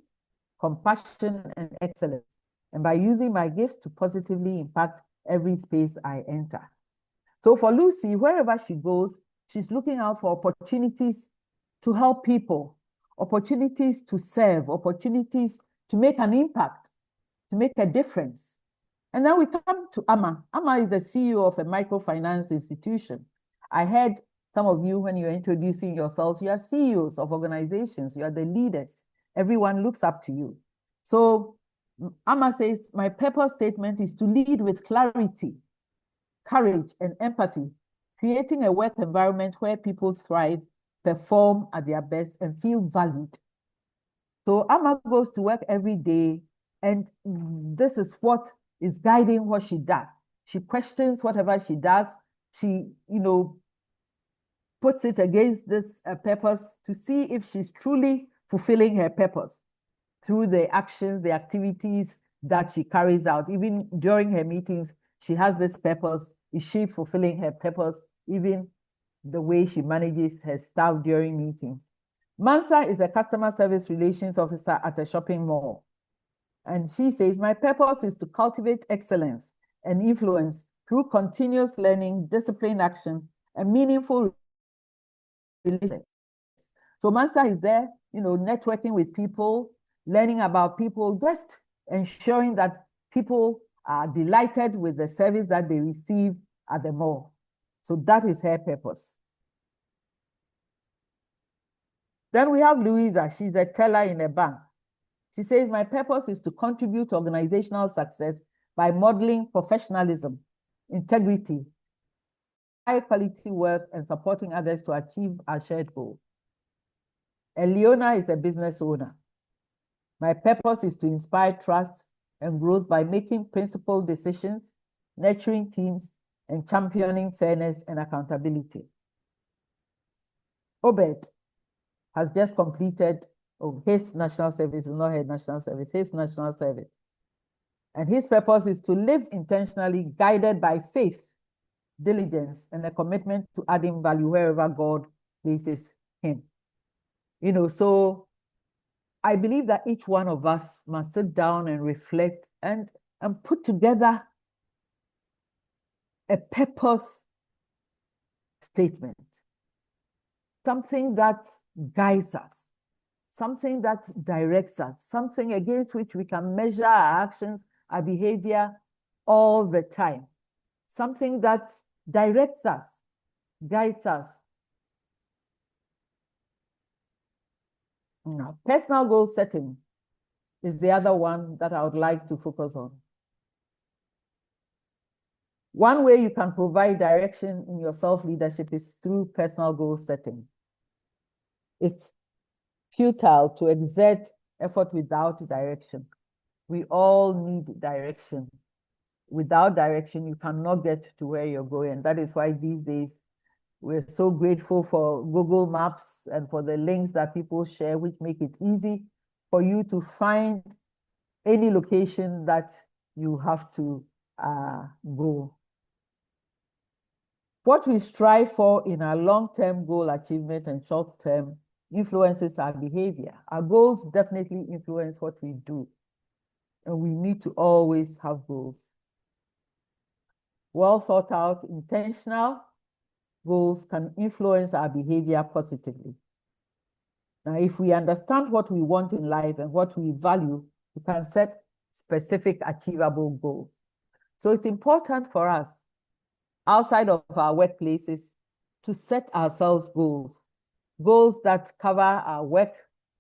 Speaker 3: compassion, and excellence, and by using my gifts to positively impact every space I enter. So for Lucy, wherever she goes, she's looking out for opportunities to help people, opportunities to serve, opportunities to make an impact, to make a difference. And then we come to Amma. Amma is the CEO of a microfinance institution. I heard some of you, when you're introducing yourselves, you are CEOs of organizations, you are the leaders. Everyone looks up to you. So Amma says, my purpose statement is to lead with clarity, courage, and empathy, creating a work environment where people thrive, perform at their best, and feel valued. So Amma goes to work every day, and this is what is guiding what she does. She questions whatever she does. She, puts it against this purpose to see if she's truly fulfilling her purpose through the actions, the activities that she carries out. Even during her meetings, she has this purpose. Is she fulfilling her purpose? Even the way she manages her staff during meetings. Mansa is a customer service relations officer at a shopping mall. And she says, my purpose is to cultivate excellence and influence through continuous learning, disciplined action, and meaningful relationships. So Mansa is there, networking with people, learning about people, just ensuring that people are delighted with the service that they receive at the mall. So that is her purpose. Then we have Louisa. She's a teller in a bank. She says, my purpose is to contribute to organizational success by modeling professionalism, integrity, high quality work, and supporting others to achieve our shared goal. And Leona is a business owner. My purpose is to inspire trust and growth by making principled decisions, nurturing teams, and championing fairness and accountability. Obed has just completed his national service, not her national service, his national service. And his purpose is to live intentionally, guided by faith, diligence, and a commitment to adding value wherever God places him. So I believe that each one of us must sit down and reflect and put together a purpose statement, something that guides us, something that directs us, something against which we can measure our actions, our behavior all the time, something that directs us, guides us. Now, personal goal setting is the other one that I would like to focus on. One way you can provide direction in your self-leadership is through personal goal setting. It's futile to exert effort without direction. We all need direction. Without direction, you cannot get to where you're going. That is why these days we're so grateful for Google Maps and for the links that people share, which make it easy for you to find any location that you have to go. What we strive for in our long-term goal achievement and short-term influences our behavior. Our goals definitely influence what we do, and we need to always have goals. Well thought out, intentional goals can influence our behavior positively. Now, if we understand what we want in life and what we value, we can set specific achievable goals. So it's important for us, outside of our workplaces, to set ourselves goals, goals that cover our work,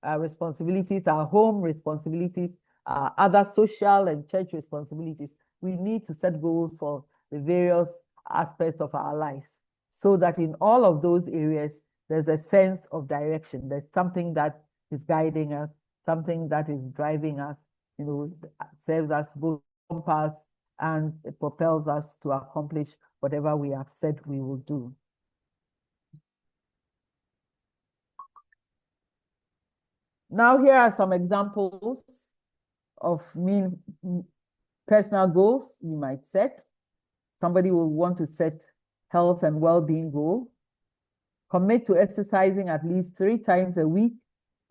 Speaker 3: our responsibilities, our home responsibilities, our other social and church responsibilities. We need to set goals for the various aspects of our lives so that in all of those areas, there's a sense of direction. There's something that is guiding us, something that is driving us, serves as both compass and it propels us to accomplish whatever we have said we will do. Now, here are some examples of personal goals you might set. Somebody will want to set health and well-being goal. Commit to exercising at least 3 times a week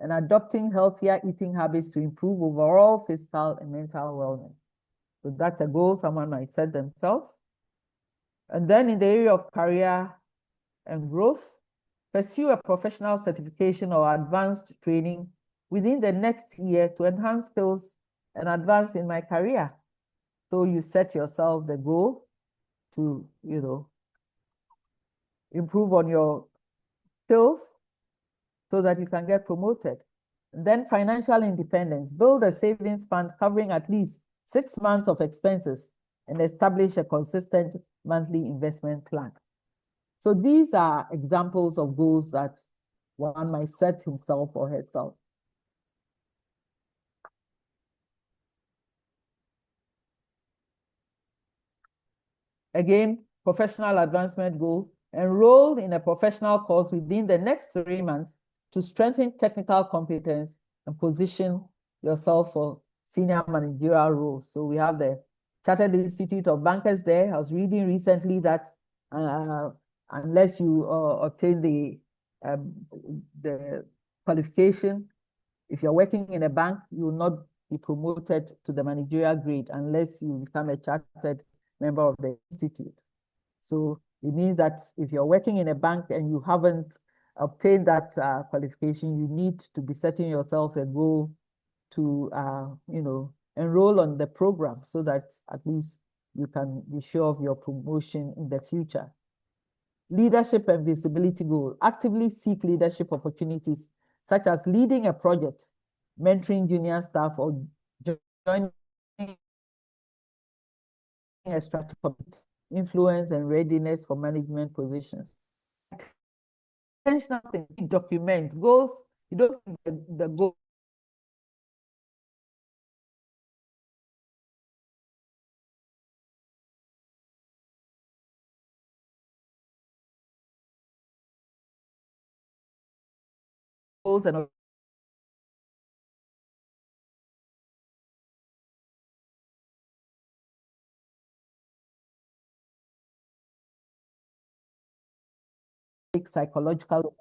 Speaker 3: and adopting healthier eating habits to improve overall physical and mental wellness. So that's a goal someone might set themselves. And then in the area of career and growth, pursue a professional certification or advanced training within the next year to enhance skills and advance in my career. So you set yourself the goal to, improve on your skills so that you can get promoted. And then financial independence, build a savings fund covering at least 6 months of expenses and establish a consistent monthly investment plan. So these are examples of goals that one might set himself or herself. Again, professional advancement goal, enroll in a professional course within the next 3 months to strengthen technical competence and position yourself for senior managerial roles. So we have the Chartered Institute of Bankers there. I was reading recently that unless you obtain the qualification, if you're working in a bank, you will not be promoted to the managerial grade unless you become a chartered member of the institute. So it means that if you're working in a bank and you haven't obtained that qualification, you need to be setting yourself a goal to, enroll on the program so that at least you can be sure of your promotion in the future. Leadership and visibility goal, actively seek leadership opportunities such as leading a project, mentoring junior staff, or joining a strategic committee, influence and readiness for management positions. Intentional thing, document goals. You don't the goal. Goals and psychological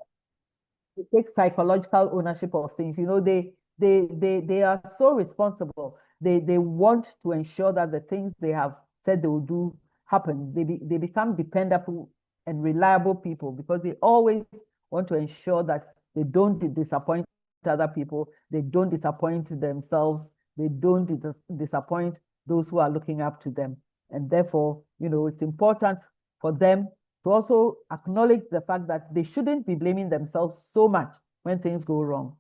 Speaker 3: take psychological ownership of things. They are so responsible. They want to ensure that the things they have said they will do happen. They become dependable and reliable people because they always want to ensure that they don't disappoint other people. They don't disappoint themselves. They don't disappoint those who are looking up to them. And therefore, it's important for them to also acknowledge the fact that they shouldn't be blaming themselves so much when things go wrong.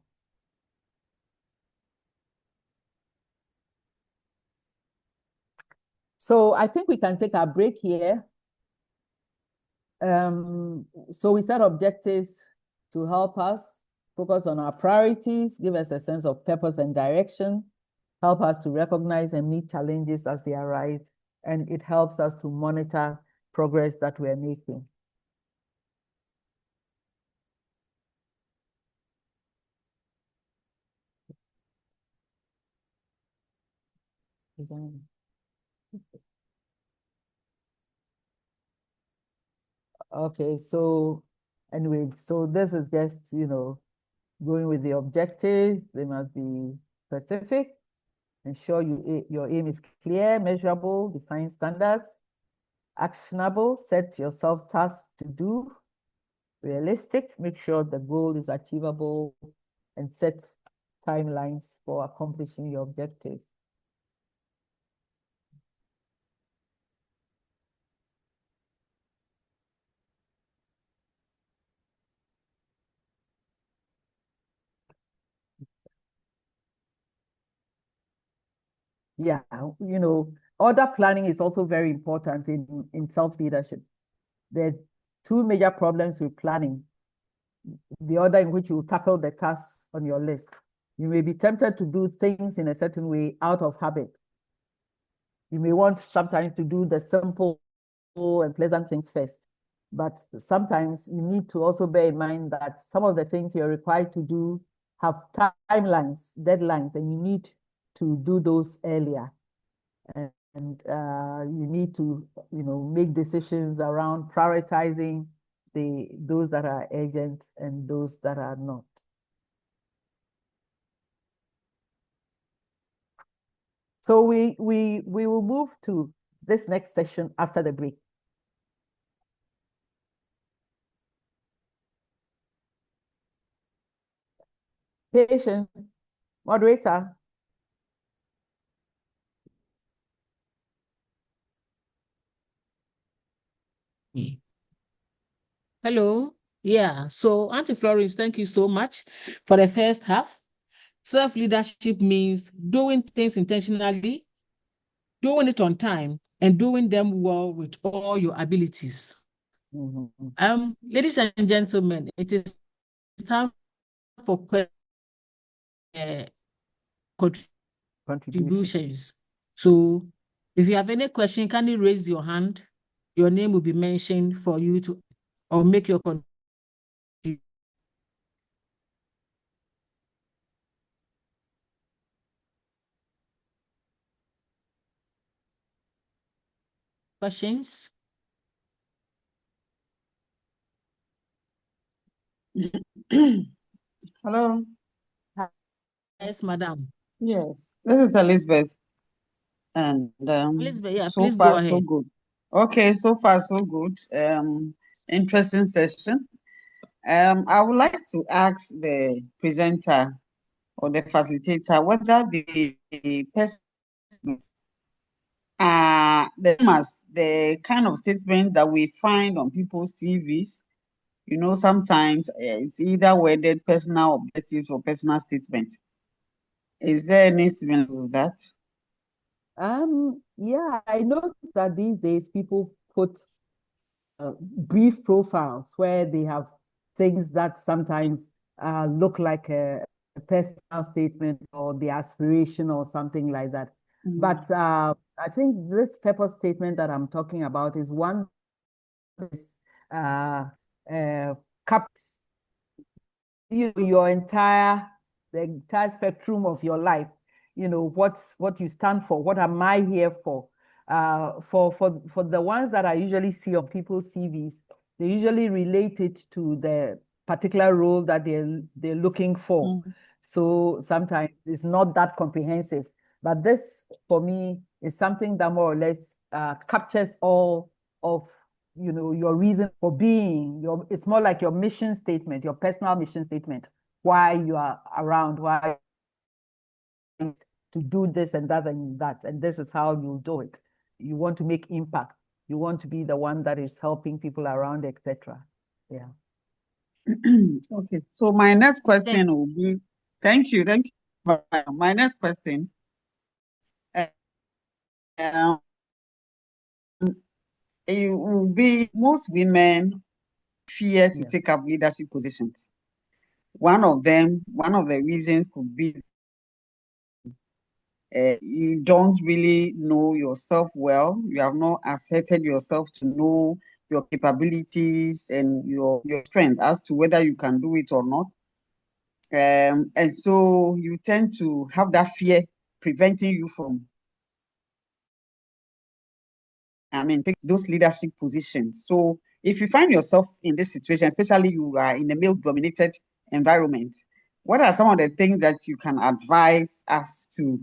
Speaker 3: So I think we can take a break here. So we set objectives to help us focus on our priorities, give us a sense of purpose and direction, help us to recognize and meet challenges as they arise, and it helps us to monitor progress that we're making. Okay, so anyway, so this is just, going with the objectives. They must be specific. Ensure your aim is clear, measurable, define standards, actionable, set yourself tasks to do, realistic, make sure the goal is achievable, and set timelines for accomplishing your objectives. Yeah, order planning is also very important in self-leadership. There are two major problems with planning: the order in which you tackle the tasks on your list. You may be tempted to do things in a certain way out of habit. You may want sometimes to do the simple and pleasant things first. But sometimes you need to also bear in mind that some of the things you're required to do have timelines, deadlines, and you need to do those earlier. And you need to, make decisions around prioritizing those that are urgent and those that are not. So we will move to this next session after the break. Patient, moderator.
Speaker 1: Hello. Yeah. So, Auntie Florence, thank you so much for the first half. Self-leadership means doing things intentionally, doing it on time, and doing them well with all your abilities. Ladies and gentlemen, it is time for contributions. So if you have any question, can you raise your hand? Your name will be mentioned for you to, or make your contribution. Questions?
Speaker 2: Hello.
Speaker 1: Yes, madam.
Speaker 2: Yes, this is Elizabeth. And
Speaker 1: Elizabeth, yeah,
Speaker 2: so
Speaker 1: please go
Speaker 2: far, so
Speaker 1: ahead.
Speaker 2: good. Okay, so far, so good. Interesting session. I would like to ask the presenter or the facilitator whether the person the kind of statement that we find on people's CVs. Sometimes it's either worded personal objectives or personal statement. Is there any similar with that?
Speaker 3: Yeah, I noticed that these days people put brief profiles where they have things that sometimes look like a personal statement or the aspiration or something like that. But I think this purpose statement that I'm talking about is one that is caps the entire spectrum of your life. What you stand for. What am I here for? For the ones that I usually see on people's CVs, they usually relate it to the particular role that they're looking for. So sometimes it's not that comprehensive. But this, for me, is something that more or less captures all of your reason for being. It's more like your mission statement, your personal mission statement, why you are around, why to do this and that and that, and this is how you do it. You want to make impact. You want to be the one that is helping people around, etc. Yeah.
Speaker 2: Okay. So my next question will be, thank you. My next question, it will be, most women fear to take up leadership positions. One of the reasons could be you don't really know yourself well. You have not asserted yourself to know your capabilities and your strength as to whether you can do it or not. And so you tend to have that fear preventing you from, take those leadership positions. So if you find yourself in this situation, especially you are in a male-dominated environment, what are some of the things that you can advise us to,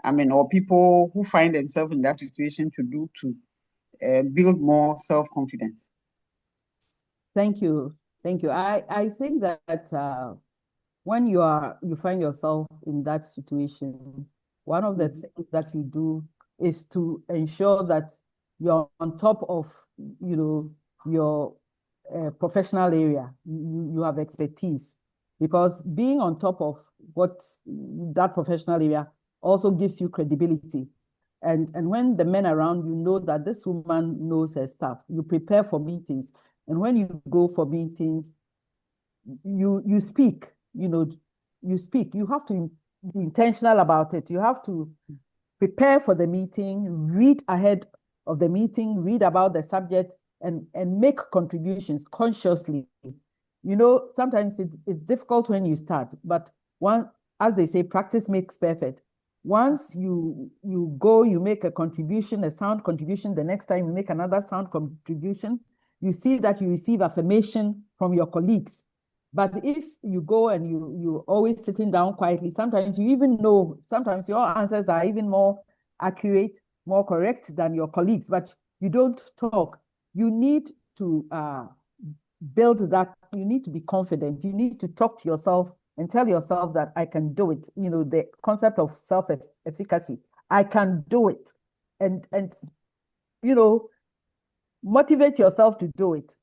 Speaker 2: or people who find themselves in that situation to do to build more self-confidence?
Speaker 3: Thank you. Thank you. I think that when you find yourself in that situation, one of the things that you do is to ensure that you're on top of, your professional area. You have expertise, because being on top of what that professional area also gives you credibility. And when the men around you know that this woman knows her stuff, you prepare for meetings. And when you go for meetings, you speak, you speak. You have to be intentional about it. You have to prepare for the meeting, read ahead of the meeting, read about the subject, and make contributions consciously. Sometimes it's difficult when you start, but as they say, practice makes perfect. Once you go, you make a contribution, a sound contribution, the next time you make another sound contribution, you see that you receive affirmation from your colleagues. But if you go and you're always sitting down quietly, sometimes sometimes your answers are even more accurate, more correct than your colleagues, but you don't talk. You need to build that. You need to be confident. You need to talk to yourself and tell yourself that I can do it. The concept of self-efficacy. I can do it. And motivate yourself to do it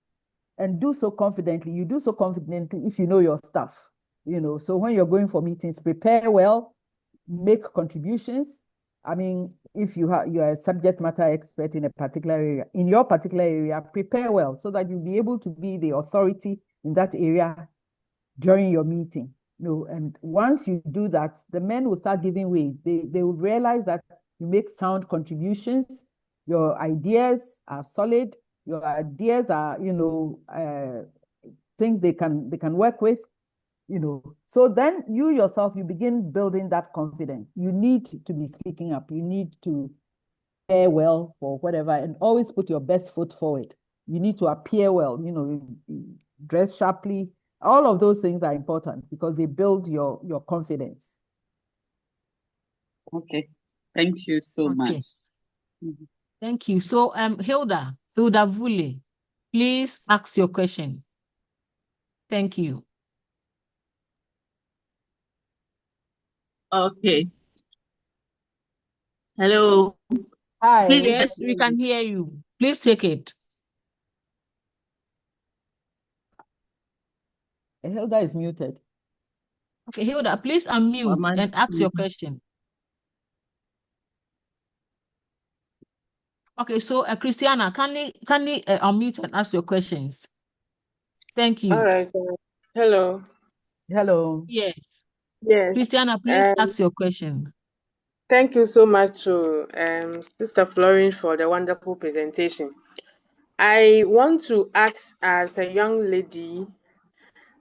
Speaker 3: and do so confidently. You do so confidently if you know your stuff. So when you're going for meetings, prepare well, make contributions. I mean, if you're a subject matter expert in a particular area, in your particular area, prepare well so that you'll be able to be the authority in that area during your meeting. And once you do that, the men will start giving way. They will realize that you make sound contributions, your ideas are solid, your ideas are, things they can work with, So then you yourself, you begin building that confidence. You need to be speaking up. You need to prepare well for whatever, and always put your best foot forward. You need to appear well, dress sharply. All of those things are important because they build your confidence.
Speaker 4: Okay. Thank you so much.
Speaker 1: Thank you. So, Hilda Vule, please ask your question. Thank you.
Speaker 4: Okay. Hello.
Speaker 3: Hi.
Speaker 1: Yes, we can hear you. Please take it.
Speaker 3: Hilda is muted.
Speaker 1: Okay, Hilda, please unmute and ask your question. Okay, so Christiana, can you unmute and ask your questions? Thank you.
Speaker 5: All right. Hello.
Speaker 3: Hello.
Speaker 1: Yes.
Speaker 5: Yes.
Speaker 1: Christiana, please ask your question.
Speaker 5: Thank you so much to Sister Florin for the wonderful presentation. I want to ask as a young lady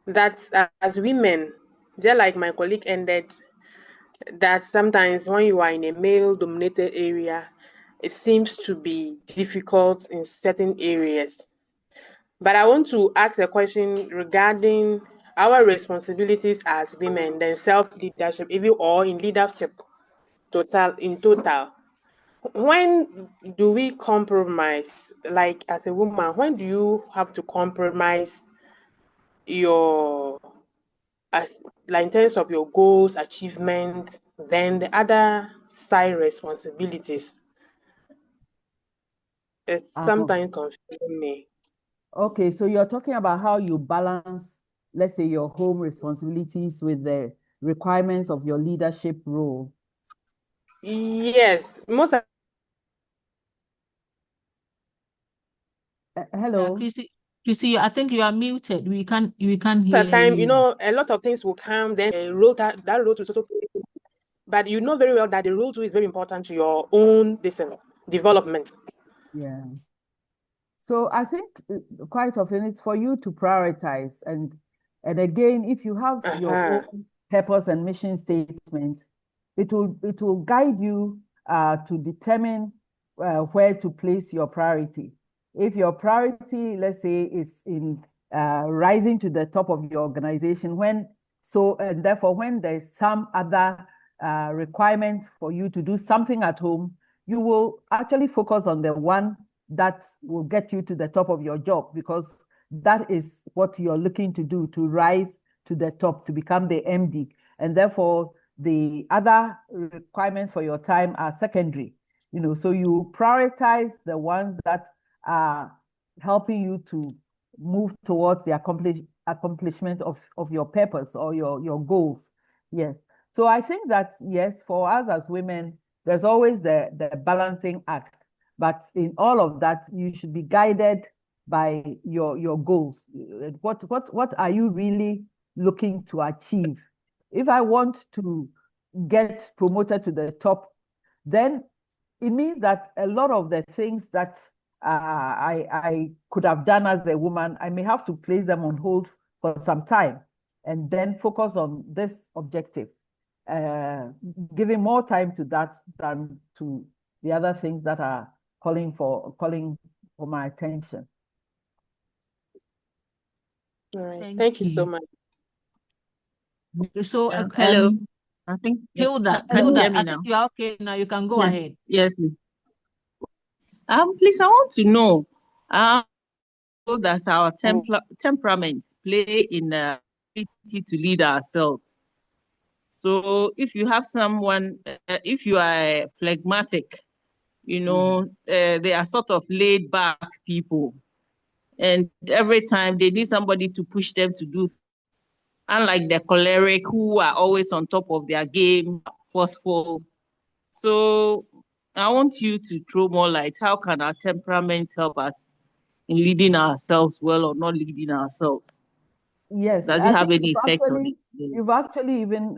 Speaker 5: that as women, just like my colleague ended, that sometimes when you are in a male-dominated area, it seems to be difficult in certain areas. But I want to ask a question regarding our responsibilities as women, then self-leadership, even or in leadership total. When do we compromise? Like as a woman, when do you have to compromise your like in terms of your goals, achievement, then the other side responsibilities? It's sometimes confusing me.
Speaker 3: Okay, so you're talking about how you balance, let's say, your home responsibilities with the requirements of your leadership role.
Speaker 5: Yes, most of
Speaker 3: hello.
Speaker 1: Christy, I think you are muted. We can't hear
Speaker 5: the time,
Speaker 1: you.
Speaker 5: a lot of things will come, then a role that role will also play. But you know very well that the role too is very important to your own development.
Speaker 3: Yeah. So I think quite often it's for you to prioritize. And again, if you have your own purpose and mission statement, it will guide you to determine where to place your priority. If your priority, let's say, is in rising to the top of your organization, and therefore when there's some other requirement for you to do something at home, you will actually focus on the one that will get you to the top of your job, because that is what you're looking to do, to rise to the top, to become the MD. And therefore, the other requirements for your time are secondary. So you prioritize the ones that are helping you to move towards the accomplishment of your purpose or your goals. Yes. So I think that, yes, for us as women, there's always the balancing act. But in all of that, you should be guided by your goals. What are you really looking to achieve? If I want to get promoted to the top, then it means that a lot of the things that I could have done as a woman, I may have to place them on hold for some time and then focus on this objective, giving more time to that than to the other things that are calling for my attention.
Speaker 5: All right. Thank you so much.
Speaker 1: So,
Speaker 4: hello. I think
Speaker 1: Hilda,
Speaker 4: can you hear
Speaker 1: I
Speaker 4: me now?
Speaker 1: think you are okay now. You can go ahead.
Speaker 4: Yes. Please, I want to know, does our temperaments play in the ability to lead ourselves? So, if you have someone, if you are phlegmatic, they are sort of laid back people, and every time they need somebody to push them to do, unlike the choleric who are always on top of their game, forceful. So I want you to throw more light. How can our temperament help us in leading ourselves well or not leading ourselves?
Speaker 3: Yes,
Speaker 4: Does it have any effect on it?
Speaker 3: You've actually even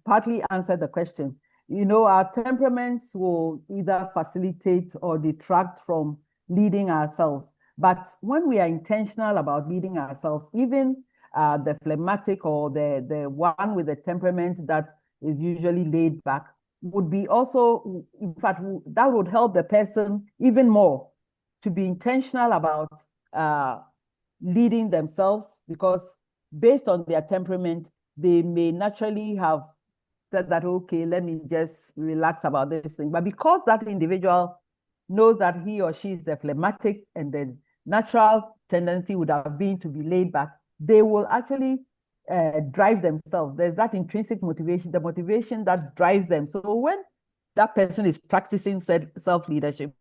Speaker 3: partly answered the question. Our temperaments will either facilitate or detract from leading ourselves. But when we are intentional about leading ourselves, even the phlegmatic or the one with the temperament that is usually laid back would be also, in fact, that would help the person even more to be intentional about leading themselves, because based on their temperament, they may naturally have said that, okay, let me just relax about this thing. But because that individual knows that he or she is a phlegmatic and the natural tendency would have been to be laid back, they will actually drive themselves. There's that intrinsic motivation, the motivation that drives them. So when that person is practicing self-leadership,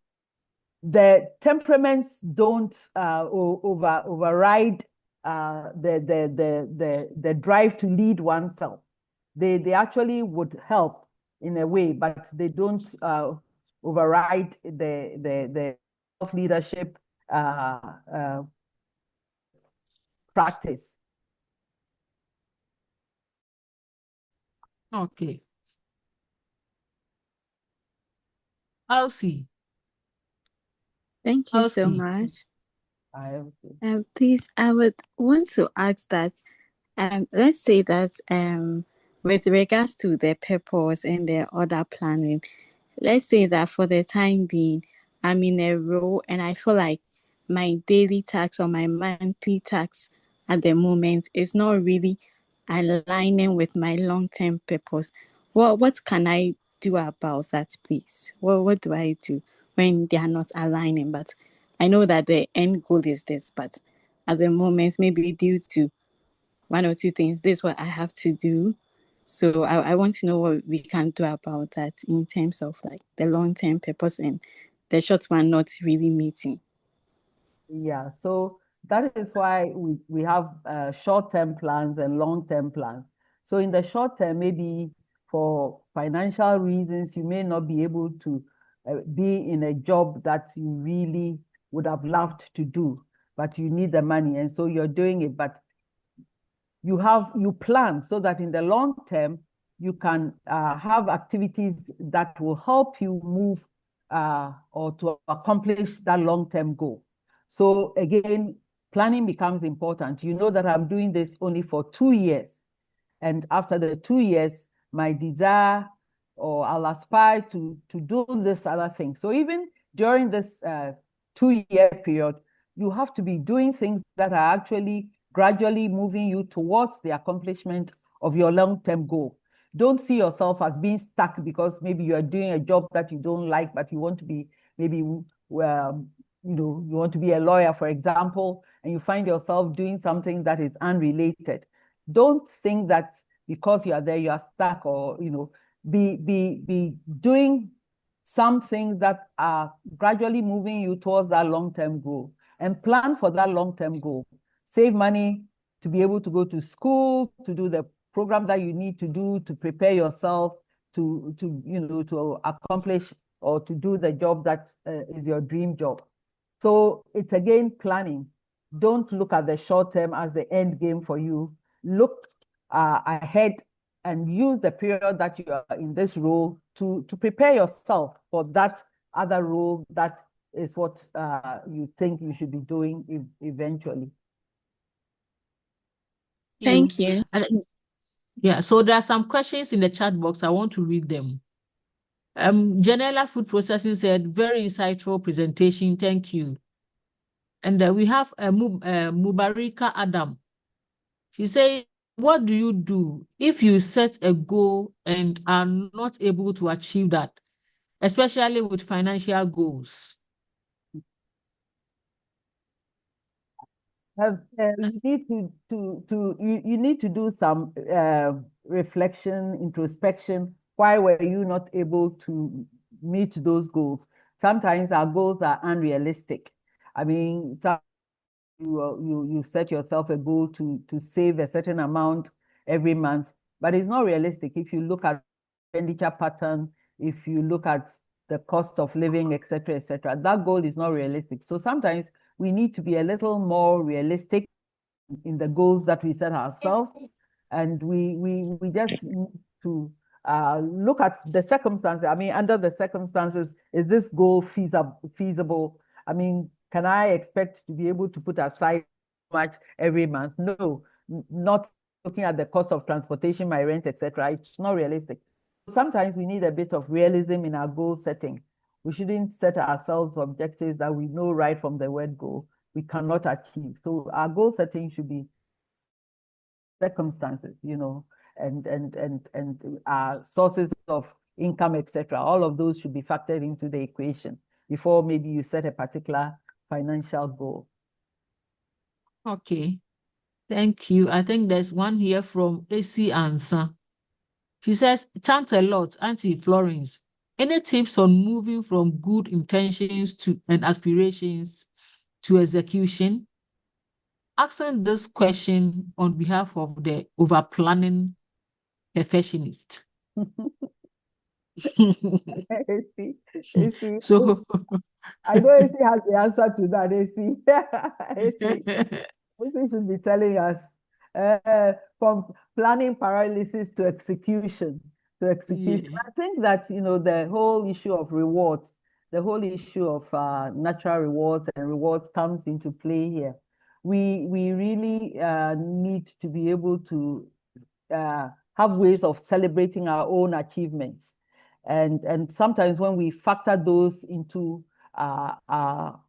Speaker 3: the temperaments don't override the drive to lead oneself. They actually would help in a way, but they don't override the self-leadership practice.
Speaker 1: Okay. Elsie.
Speaker 6: Thank you so much.
Speaker 3: Okay.
Speaker 6: Please, I would want to ask that, let's say that with regards to the purpose and the other planning, let's say that for the time being, I'm in a role and I feel like my daily tax or my monthly tax at the moment is not really aligning with my long-term purpose. What can I do about that, please? What do I do when they are not aligning? But I know that the end goal is this, but at the moment, maybe due to one or two things, this is what I have to do. So I want to know what we can do about that in terms of like the long-term purpose and the short one not really meeting.
Speaker 3: Yeah, so that is why we have short-term plans and long-term plans. So in the short term, maybe for financial reasons, you may not be able to be in a job that you really would have loved to do, but you need the money, and so you're doing it. But you plan so that in the long term, you can have activities that will help you move or to accomplish that long-term goal. So again, planning becomes important. You know that I'm doing this only for 2 years. And after the 2 years, my desire or I'll aspire to do this other thing. So even during this 2-year period, you have to be doing things that are actually gradually moving you towards the accomplishment of your long-term goal. Don't see yourself as being stuck because maybe you are doing a job that you don't like, but you want to be maybe you want to be a lawyer, for example, and you find yourself doing something that is unrelated. Don't think that because you are there, you are stuck, or be doing some things that are gradually moving you towards that long-term goal, and plan for that long-term goal. Save money to be able to go to school, to do the program that you need to do to prepare yourself to to accomplish or to do the job that is your dream job. So it's again planning. Don't look at the short term as the end game for you. Look ahead and use the period that you are in this role to prepare yourself for that other role that is what you think you should be doing eventually.
Speaker 6: Thank you.
Speaker 1: Yeah, so there are some questions in the chat box. I want to read them. Janela Food Processing said, very insightful presentation. Thank you. And we have Mubarika Adam. She said, what do you do if you set a goal and are not able to achieve that, especially with financial goals?
Speaker 3: You need to do some reflection, introspection. Why were you not able to meet those goals? Sometimes our goals are unrealistic. I mean, you set yourself a goal to save a certain amount every month, but it's not realistic. If you look at expenditure pattern, if you look at the cost of living, etc., that goal is not realistic. So sometimes we need to be a little more realistic in the goals that we set ourselves, and we just need to look at the circumstances. I mean, under the circumstances, is this goal feasible? I mean, can I expect to be able to put aside much every month? No, not looking at the cost of transportation, my rent, etc. It's not realistic. Sometimes we need a bit of realism in our goal setting. We shouldn't set ourselves objectives that we know right from the word go we cannot achieve. So our goal setting should be circumstances, and sources of income, etc. All of those should be factored into the equation before maybe you set a particular financial goal.
Speaker 1: Okay, thank you. I think there's one here from AC Answer. She says, thanks a lot, Auntie Florence. Any tips on moving from good intentions and aspirations to execution? Asking this question on behalf of the over-planning perfectionist.
Speaker 3: So I know AC has the answer to that, AC. AC should be telling us from planning paralysis to execution. Yeah. I think that, the whole issue of rewards, the whole issue of natural rewards and rewards comes into play here. We really need to be able to have ways of celebrating our own achievements. And sometimes when we factor those into our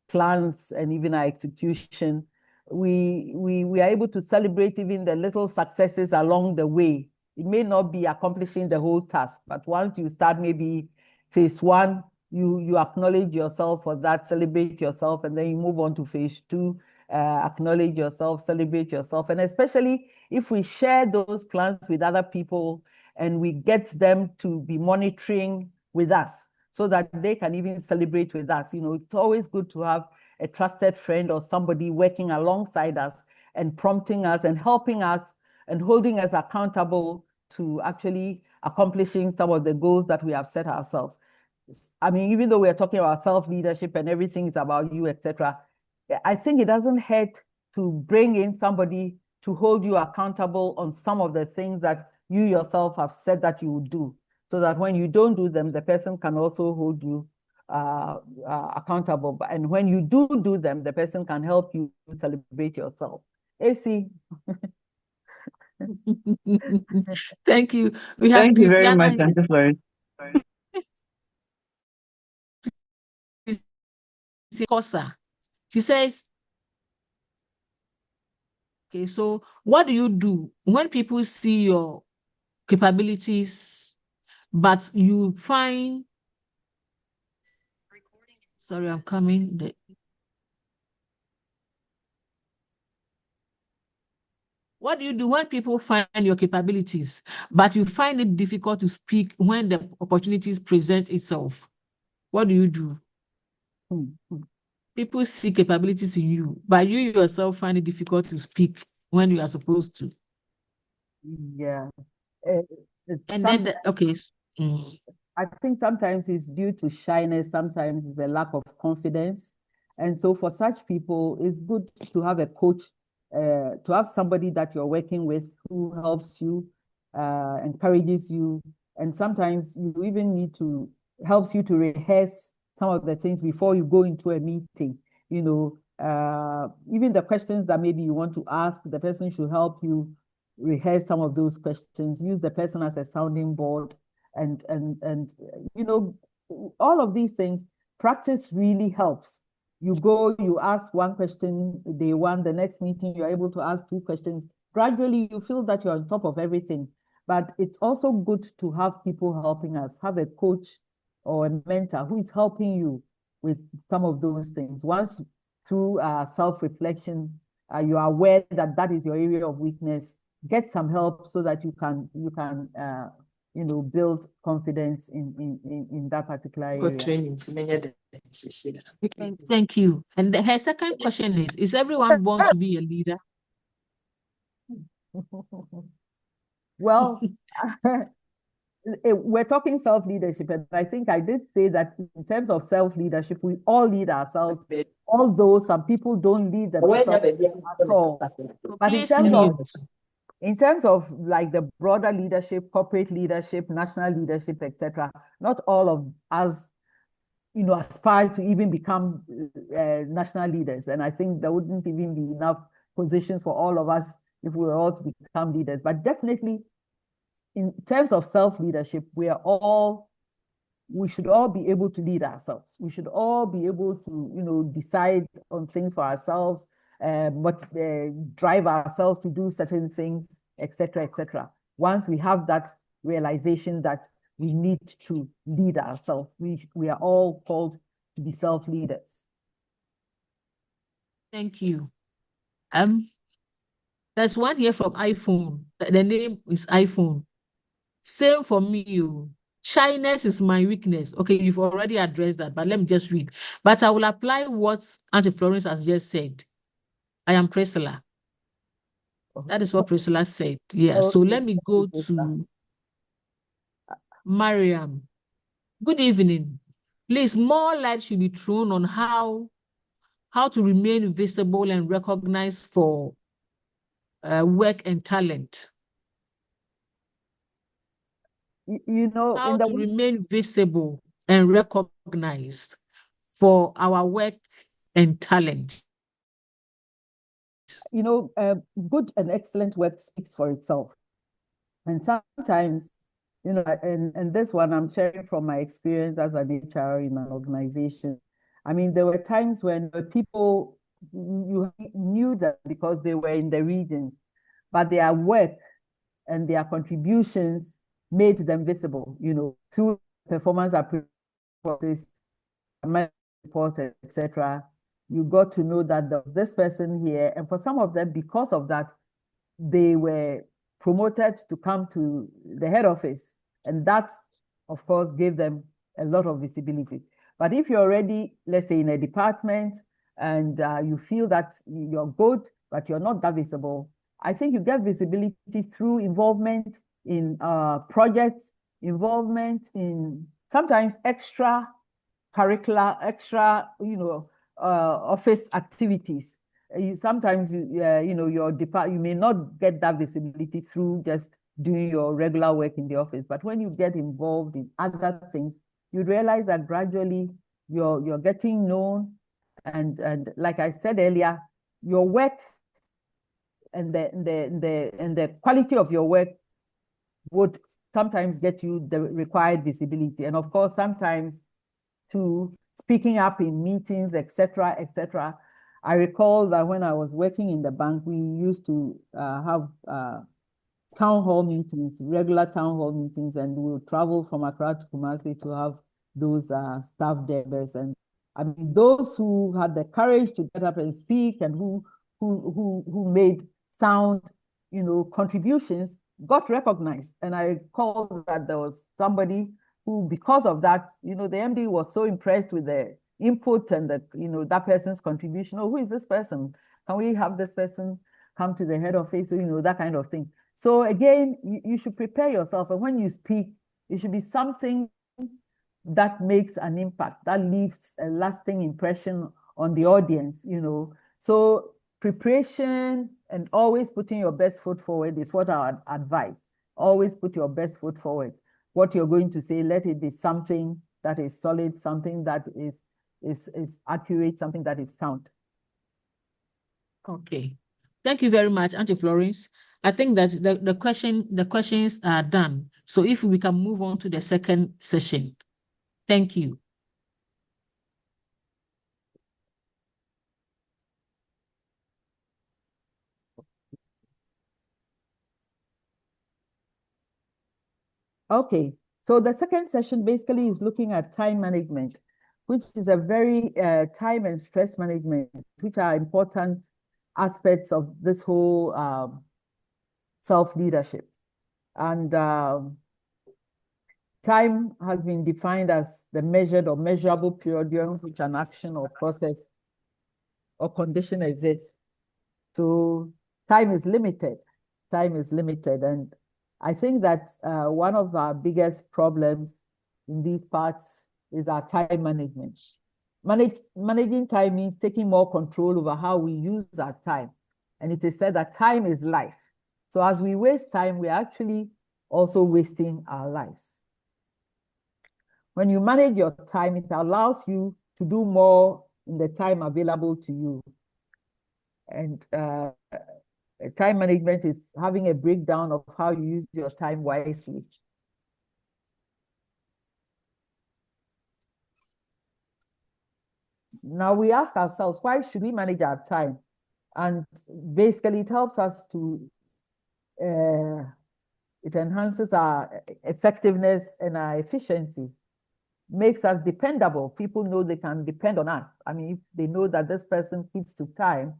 Speaker 3: plans and even our execution, we are able to celebrate even the little successes along the way. It may not be accomplishing the whole task, but once you start maybe phase one, you acknowledge yourself for that, celebrate yourself, and then you move on to phase two, acknowledge yourself, celebrate yourself. And especially if we share those plans with other people and we get them to be monitoring with us so that they can even celebrate with us. It's always good to have a trusted friend or somebody working alongside us and prompting us and helping us and holding us accountable to actually accomplishing some of the goals that we have set ourselves. I mean, even though we're talking about self-leadership and everything is about you, etc., I think it doesn't hurt to bring in somebody to hold you accountable on some of the things that you yourself have said that you would do, so that when you don't do them, the person can also hold you accountable. And when you do them, the person can help you celebrate yourself. AC.
Speaker 1: Thank you. We have
Speaker 7: Thank you very
Speaker 1: Christiana
Speaker 7: much, Auntie Florence.
Speaker 1: She says, okay, so what do you do when people see your capabilities, but you find, sorry, I'm coming. What do you do when people find your capabilities, but you find it difficult to speak when the opportunities present itself? What do you do? People see capabilities in you, but you yourself find it difficult to speak when you are supposed to.
Speaker 3: Yeah. Uh,
Speaker 1: And then, okay.
Speaker 3: I think sometimes it's due to shyness, sometimes it's a lack of confidence. And so for such people, it's good to have a coach, to have somebody that you're working with who helps you, encourages you. And sometimes you even need to, helps you to rehearse some of the things before you go into a meeting. Even the questions that maybe you want to ask, the person should help you rehearse some of those questions, use the person as a sounding board, and all of these things. Practice really helps. You go, you ask one question day one, the next meeting you're able to ask two questions. Gradually you feel that you're on top of everything. But it's also good to have people helping us, have a coach or a mentor who is helping you with some of those things. Once through self-reflection, you are aware that that is your area of weakness, get some help so that you can build confidence in that particular area.
Speaker 1: Thank you. And her second question is everyone born to be a leader?
Speaker 3: Well, we're talking self-leadership, and I think I did say that in terms of self-leadership, we all lead ourselves, although some people don't lead themselves at all. But in terms of like the broader leadership, corporate leadership, national leadership, etc., not all of us, aspire to even become national leaders. And I think there wouldn't even be enough positions for all of us if we were all to become leaders. But definitely, in terms of self-leadership, we should all be able to lead ourselves. We should all be able to, decide on things for ourselves, drive ourselves to do certain things, etc., etc. Once we have that realization that we need to lead ourselves, we are all called to be self-leaders.
Speaker 1: Thank you. There's one here from iPhone. The name is iPhone. Same for me. Shyness is my weakness. Okay, you've already addressed that, but let me just read. But I will apply what Auntie Florence has just said. I am Priscilla. That is what Priscilla said. Yeah, so let me go to Mariam. Good evening. Please, more light should be thrown on how to remain visible and recognized for work and talent. How to remain visible and recognized for our work and talent.
Speaker 3: Good and excellent work speaks for itself. And sometimes, and this one I'm sharing from my experience as an HR in an organization. I mean, there were times when people, you knew them because they were in the region, but their work and their contributions made them visible, through performance reports, etc. You got to know that this person here, and for some of them, because of that, they were promoted to come to the head office. And that, of course, gave them a lot of visibility. But if you're already, let's say, in a department and you feel that you're good, but you're not that visible, I think you get visibility through involvement in projects, involvement in sometimes extra curricular, extra, office activities. Sometimes you may not get that visibility through just doing your regular work in the office, but when you get involved in other things, you realize that gradually you're getting known, and like I said earlier, your work and the quality of your work would sometimes get you the required visibility, and of course sometimes to speaking up in meetings, etc., etc. I recall that when I was working in the bank, we used to have town hall meetings, regular town hall meetings, and we would travel from Accra to Kumasi to have those staff dinners. And I mean, those who had the courage to get up and speak and who made sound, contributions got recognized. And I recall that there was somebody who, because of that, the MD was so impressed with the input and that person's contribution. Oh, who is this person? Can we have this person come to the head office? That kind of thing. So again, you should prepare yourself. And when you speak, it should be something that makes an impact, that leaves a lasting impression on the audience, you know. So preparation and always putting your best foot forward is what I would advise. Always put your best foot forward. What you're going to say, let it be something that is solid, something that is accurate, something that is sound.
Speaker 1: Okay. Thank you very much, Auntie Florence. I think that the questions are done. So if we can move on to the second session. Thank you.
Speaker 3: Okay, so the second session basically is looking at time management, which is a very time and stress management, which are important aspects of this whole self-leadership. And time has been defined as the measured or measurable period during which an action or process or condition exists. So time is limited. Time is limited. And I think that one of our biggest problems in these parts is our time management. Managing time means taking more control over how we use our time. And it is said that time is life. So as we waste time, we're actually also wasting our lives. When you manage your time, it allows you to do more in the time available to you. And time management is having a breakdown of how you use your time wisely. Now we ask ourselves, why should we manage our time? And basically it helps us to, it enhances our effectiveness and our efficiency, makes us dependable. People know they can depend on us. I mean, if they know that this person keeps to time,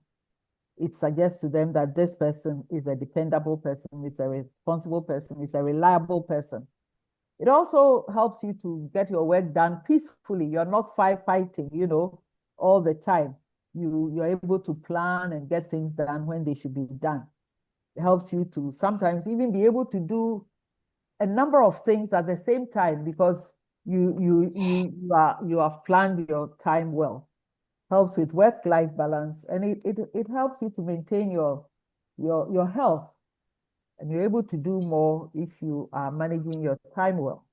Speaker 3: it suggests to them that this person is a dependable person, is a responsible person, is a reliable person. It also helps you to get your work done peacefully. You're not fighting, you know, all the time. You're able to plan and get things done when they should be done. It helps you to sometimes even be able to do a number of things at the same time because you have planned your time well. Helps with work-life balance, and it helps you to maintain your health, and you're able to do more if you are managing your time well.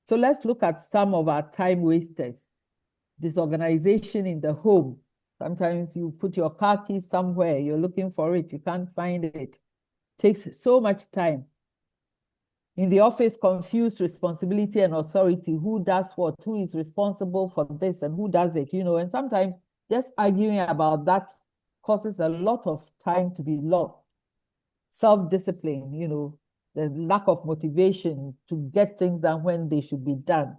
Speaker 3: So let's look at some of our time wasters. Disorganization in the home. Sometimes you put your car keys somewhere, you're looking for it, you can't find it. Takes so much time. In the office, confused responsibility and authority. Who does what? Who is responsible for this and who does it? You know, and sometimes just arguing about that causes a lot of time to be lost. Self-discipline, you know, the lack of motivation to get things done when they should be done.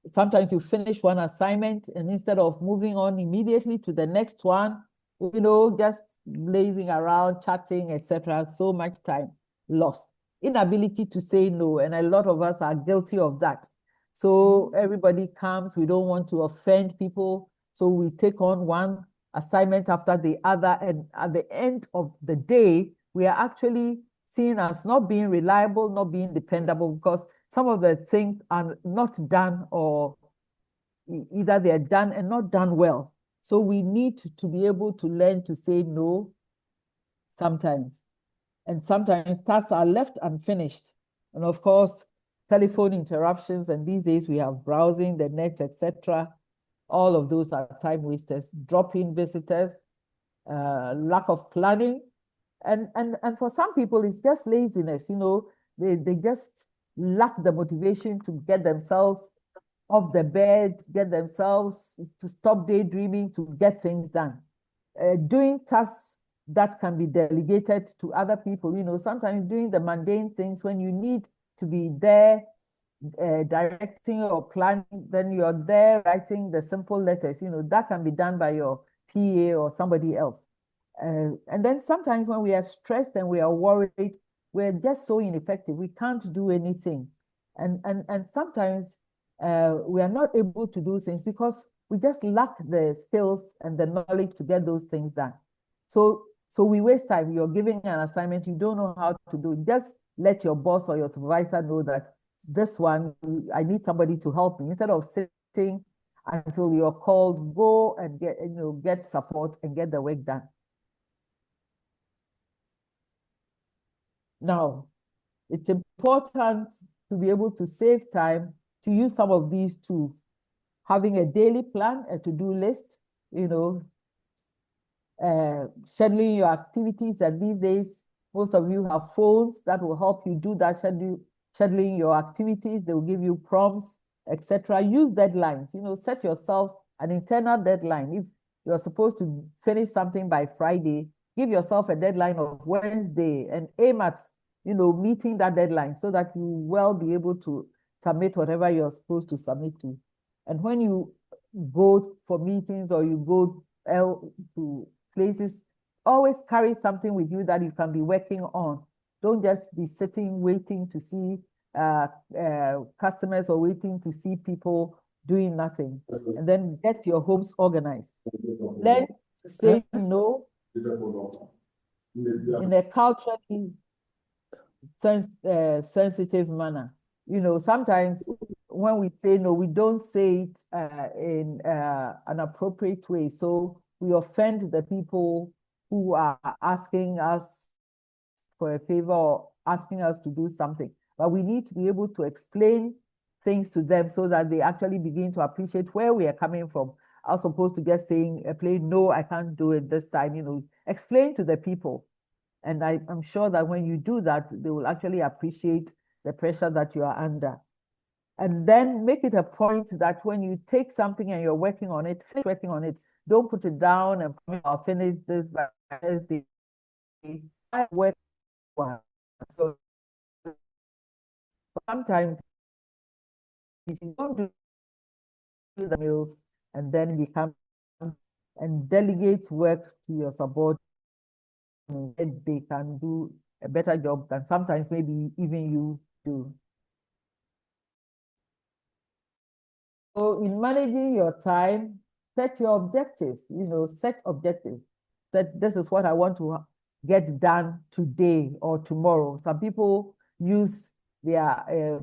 Speaker 3: Sometimes you finish one assignment and instead of moving on immediately to the next one, you know, just lazing around, chatting, etc. So much time lost. Inability to say no, and a lot of us are guilty of that. So everybody comes, we don't want to offend people, so we take on one assignment after the other, and at the end of the day, we are actually seen as not being reliable, not being dependable, because some of the things are not done, or either they are done and not done well. So we need to be able to learn to say no sometimes. And sometimes tasks are left unfinished. And of course, telephone interruptions, and these days we have browsing the net, etc. All of those are time wasters. Drop-in visitors, lack of planning. And for some people, it's just laziness. You know, they just lack the motivation to get themselves off the bed, get themselves to stop daydreaming, to get things done. Doing tasks that can be delegated to other people, you know, sometimes doing the mundane things when you need to be there directing or planning, then you're there writing the simple letters, you know, that can be done by your PA or somebody else. And then sometimes when we are stressed and we are worried, we're just so ineffective. We can't do anything. And sometimes we are not able to do things because we just lack the skills and the knowledge to get those things done. So we waste time. You're giving an assignment, you don't know how to do it. Just let your boss or your supervisor know that this one, I need somebody to help me. Instead of sitting until you're called, go and get support and get the work done. Now, it's important to be able to save time to use some of these tools. Having a daily plan, a to-do list, scheduling your activities. And these days, most of you have phones that will help you do that, scheduling your activities. They will give you prompts, etc. Use deadlines. Set yourself an internal deadline. If you're supposed to finish something by Friday, give yourself a deadline of Wednesday and aim at meeting that deadline so that you will be able to submit whatever you're supposed to submit to. And when you go for meetings or you go to places, always carry something with you that you can be working on. Don't just be sitting waiting to see customers or waiting to see people doing nothing. And then get your homes organized. Learn to say no in a culturally sensitive manner. Sometimes when we say no, we don't say it in an appropriate way. So we offend the people who are asking us for a favor or asking us to do something. But we need to be able to explain things to them so that they actually begin to appreciate where we are coming from, as opposed to just saying a plain, no, I can't do it this time. Explain to the people. And I'm sure that when you do that, they will actually appreciate the pressure that you are under. And then make it a point that when you take something and you're working on it, finish working on it. Don't put it down and I'll finish this by Thursday. I work one. So sometimes if you don't do the meals and then become and delegate work to your subordinates, they can do a better job than sometimes maybe even you do. So in managing your time, set your objectives, set objectives. That this is what I want to get done today or tomorrow. Some people use their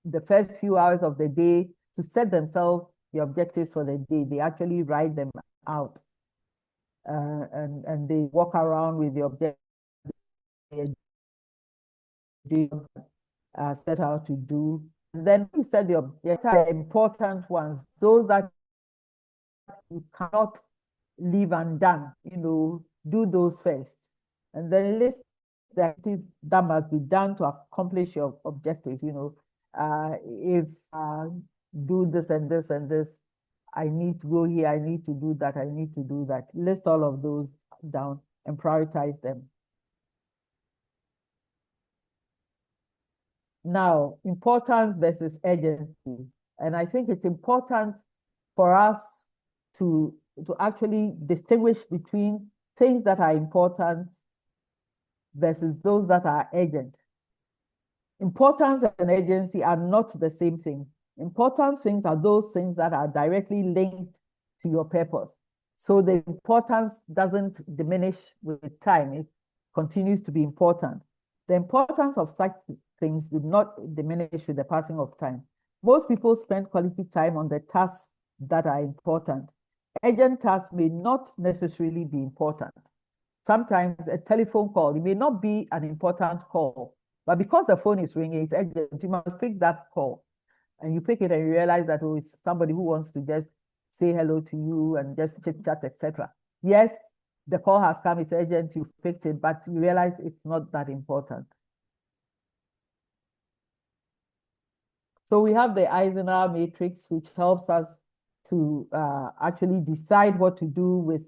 Speaker 3: the first few hours of the day to set themselves the objectives for the day. They actually write them out. And they walk around with the objectives they set out to do. And then we set the objectives, important ones, those that you cannot leave undone, do those first. And then list the activities that must be done to accomplish your objectives. If do this and this and this, I need to go here, I need to do that, I need to do that. List all of those down and prioritize them. Now, importance versus urgency. And I think it's important for us to actually distinguish between things that are important versus those that are urgent. Importance and urgency are not the same thing. Important things are those things that are directly linked to your purpose. So the importance doesn't diminish with time. It continues to be important. The importance of such things do not diminish with the passing of time. Most people spend quality time on the tasks that are important. Urgent tasks may not necessarily be important. Sometimes a telephone call, it may not be an important call, but because the phone is ringing, it's urgent, you must pick that call. And you pick it and you realize that it's somebody who wants to just say hello to you and just chit chat, etc. Yes, the call has come, it's urgent, you picked it, but you realize it's not that important. So we have the Eisenhower matrix, which helps us to actually decide what to do with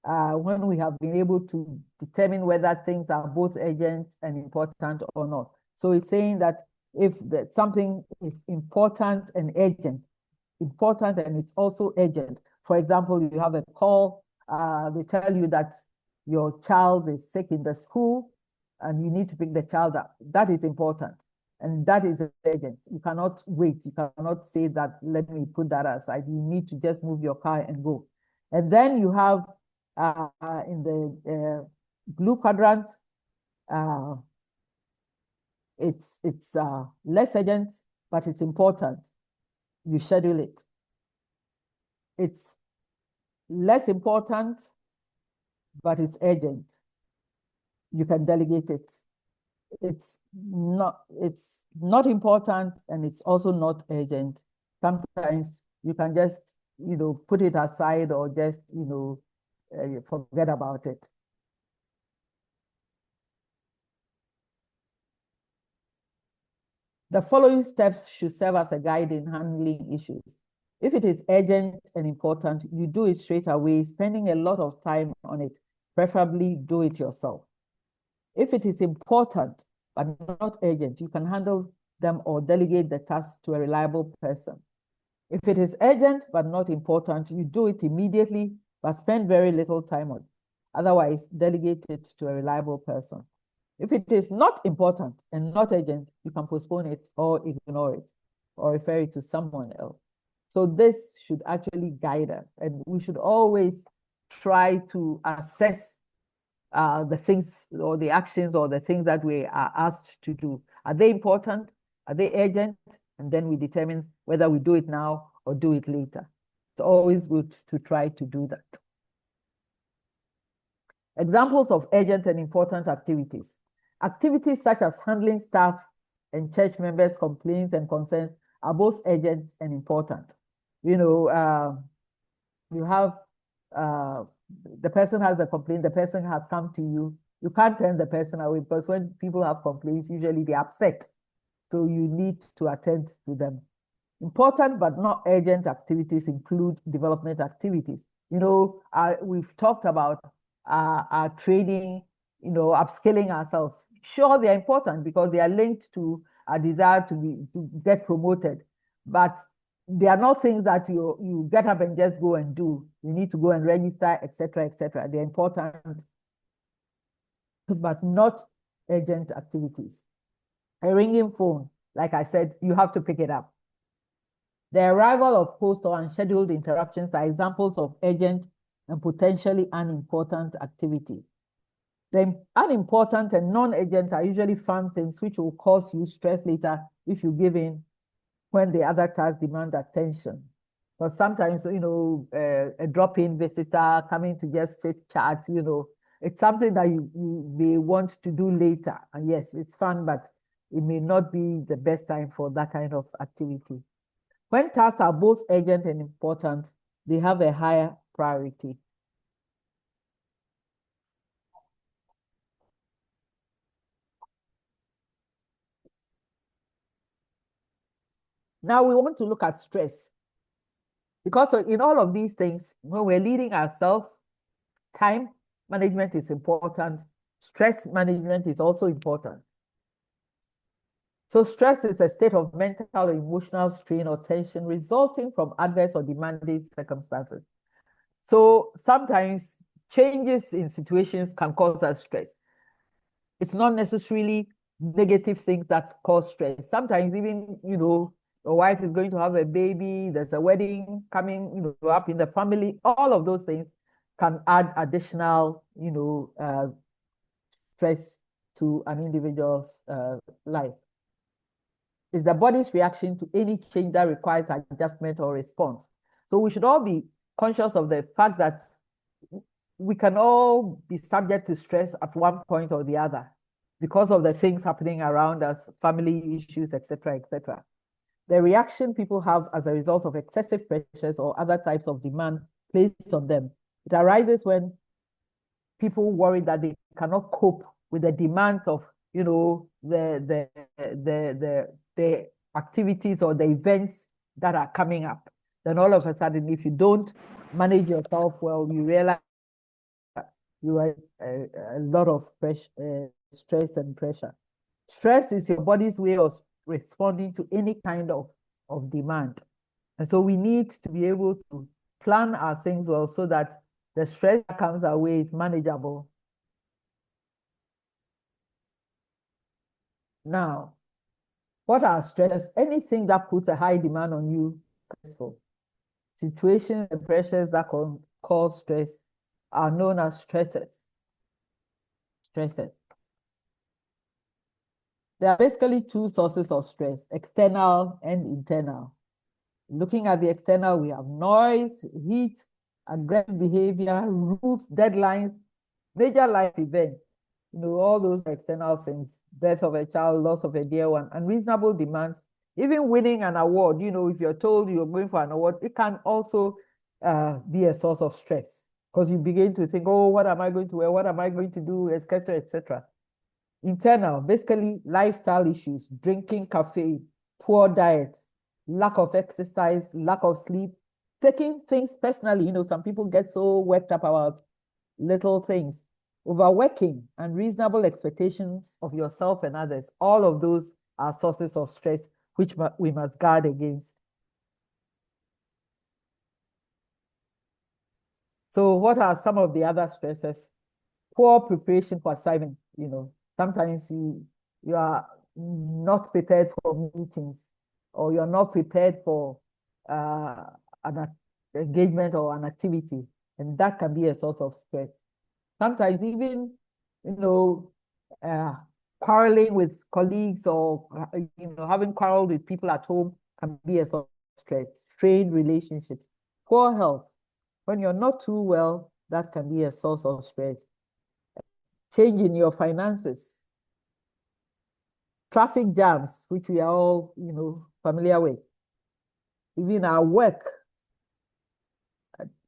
Speaker 3: when we have been able to determine whether things are both urgent and important or not. So it's saying that if something is important and urgent, important and it's also urgent. For example, you have a call, they tell you that your child is sick in the school and you need to pick the child up. That is important.
Speaker 7: And that is urgent. You cannot wait. You cannot say that, let me put that aside. You need to just move your car and go. And then you have in the blue quadrant, it's less urgent, but it's important. You schedule it. It's less important, but it's urgent. You can delegate it. It's not important, and it's also not urgent. Sometimes you can just, put it aside or just, forget about it. The following steps should serve as a guide in handling issues. If it is urgent and important, you do it straight away, spending a lot of time on it. Preferably do it yourself. If it is important but not urgent, you can handle them or delegate the task to a reliable person. If it is urgent but not important, you do it immediately but spend very little time on it. Otherwise, delegate it to a reliable person. If it is not important and not urgent, you can postpone it or ignore it or refer it to someone else. So this should actually guide us, and we should always try to assess the things or the actions or the things that we are asked to do. Are they important? Are they urgent? And then we determine whether we do it now or do it later. It's always good to try to do that. Examples of urgent and important activities. Activities such as handling staff and church members' complaints and concerns are both urgent and important. You have the person has a complaint, the person has come to you. You can't turn the person away, because when people have complaints, usually they're upset. So you need to attend to them. Important but not urgent activities include development activities. We've talked about our training, upskilling ourselves. Sure, they're important because they are linked to our desire to get promoted, but they are not things that you get up and just go and do. You need to go and register, etc., etc. They're important, but not urgent activities. A ringing phone, like I said, you have to pick it up. The arrival of host or unscheduled interruptions are examples of urgent and potentially unimportant activity. The unimportant and non-urgent are usually fun things which will cause you stress later if you give in when the other tasks demand attention. Because sometimes, a drop-in visitor coming to just chit chat, it's something that they want to do later. And yes, it's fun, but it may not be the best time for that kind of activity. When tasks are both urgent and important, they have a higher priority. Now we want to look at stress. Because in all of these things, when we're leading ourselves, time management is important. Stress management is also important. So stress is a state of mental or emotional strain or tension resulting from adverse or demanding circumstances. So sometimes changes in situations can cause us stress. It's not necessarily negative things that cause stress. Sometimes even, your wife is going to have a baby, there's a wedding coming, up in the family. All of those things can add additional, stress to an individual's life. It's the body's reaction to any change that requires adjustment or response. So we should all be conscious of the fact that we can all be subject to stress at one point or the other because of the things happening around us, family issues, etc., etc. The reaction people have as a result of excessive pressures or other types of demand placed on them, it arises when people worry that they cannot cope with the demands of, the activities or the events that are coming up. Then all of a sudden, if you don't manage yourself well, you realize you are a lot of stress and pressure. Stress is your body's way of responding to any kind of demand. And so we need to be able to plan our things well so that the stress that comes our way is manageable. Now, What are stress? Anything that puts a high demand on you, stressful. Situations and pressures that cause stress are known as stresses. Stresses. There are basically two sources of stress, external and internal. Looking at the external, we have noise, heat, aggressive behavior, rules, deadlines, major life events. All those external things, death of a child, loss of a dear one, unreasonable demands, even winning an award. If you're told you're going for an award, it can also be a source of stress because you begin to think, oh, what am I going to wear? What am I going to do? Etc., etc. Internal, basically lifestyle issues, drinking caffeine, poor diet, lack of exercise, lack of sleep, taking things personally. Some people get so worked up about little things, overworking, unreasonable expectations of yourself and others. All of those are sources of stress, which we must guard against. So what are some of the other stresses? Poor preparation for assignment. Sometimes you are not prepared for meetings, or you're not prepared for an engagement or an activity, and that can be a source of stress. Sometimes even, quarreling with colleagues or, having quarreled with people at home can be a source of stress. Strained relationships, poor health. When you're not too well, that can be a source of stress. Change in your finances. Traffic jams, which we are all, familiar with. Even our work,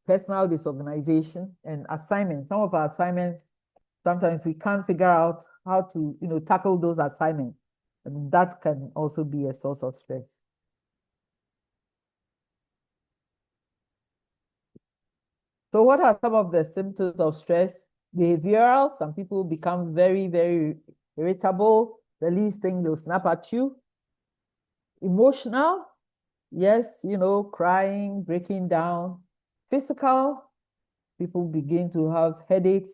Speaker 7: personal disorganization, and assignments. Some of our assignments, sometimes we can't figure out how to, tackle those assignments. And that can also be a source of stress. So what are some of the symptoms of stress? Behavioral, some people become very, very irritable. The least thing, they'll snap at you. Emotional, yes, crying, breaking down. Physical, people begin to have headaches.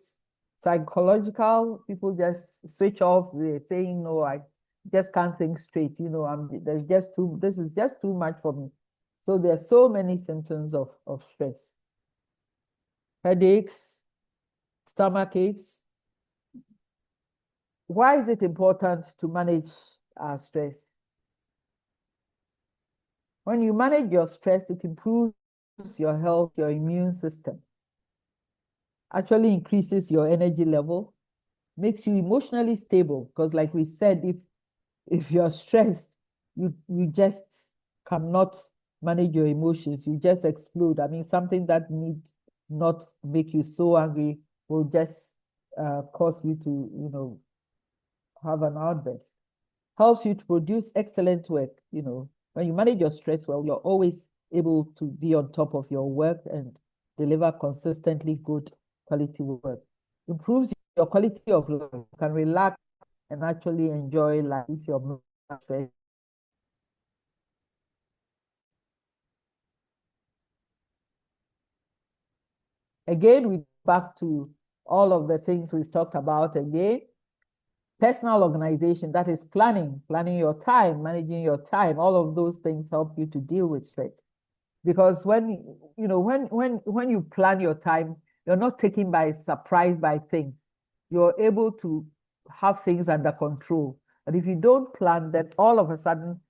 Speaker 7: Psychological, people just switch off. They're saying, no, I just can't think straight. This is just too much for me. So there are so many symptoms of stress. Headaches, stomach aches. Why is it important to manage our stress? When you manage your stress, it improves your health, your immune system. Actually increases your energy level, makes you emotionally stable. Because like we said, if you're stressed, you just cannot manage your emotions. You just explode. I mean, something that need not make you so angry will just cause you to, have an outburst. Helps you to produce excellent work. When you manage your stress well, you're always able to be on top of your work and deliver consistently good quality work. Improves your quality of life. You can relax and actually enjoy life if you're not stressed. Again, we back to all of the things we've talked about again. Personal organization, that is planning your time, managing your time. All of those things help you to deal with stress. Because when you plan your time, you're not taken by surprise by things. You're able to have things under control. But if you don't plan, then all of a sudden,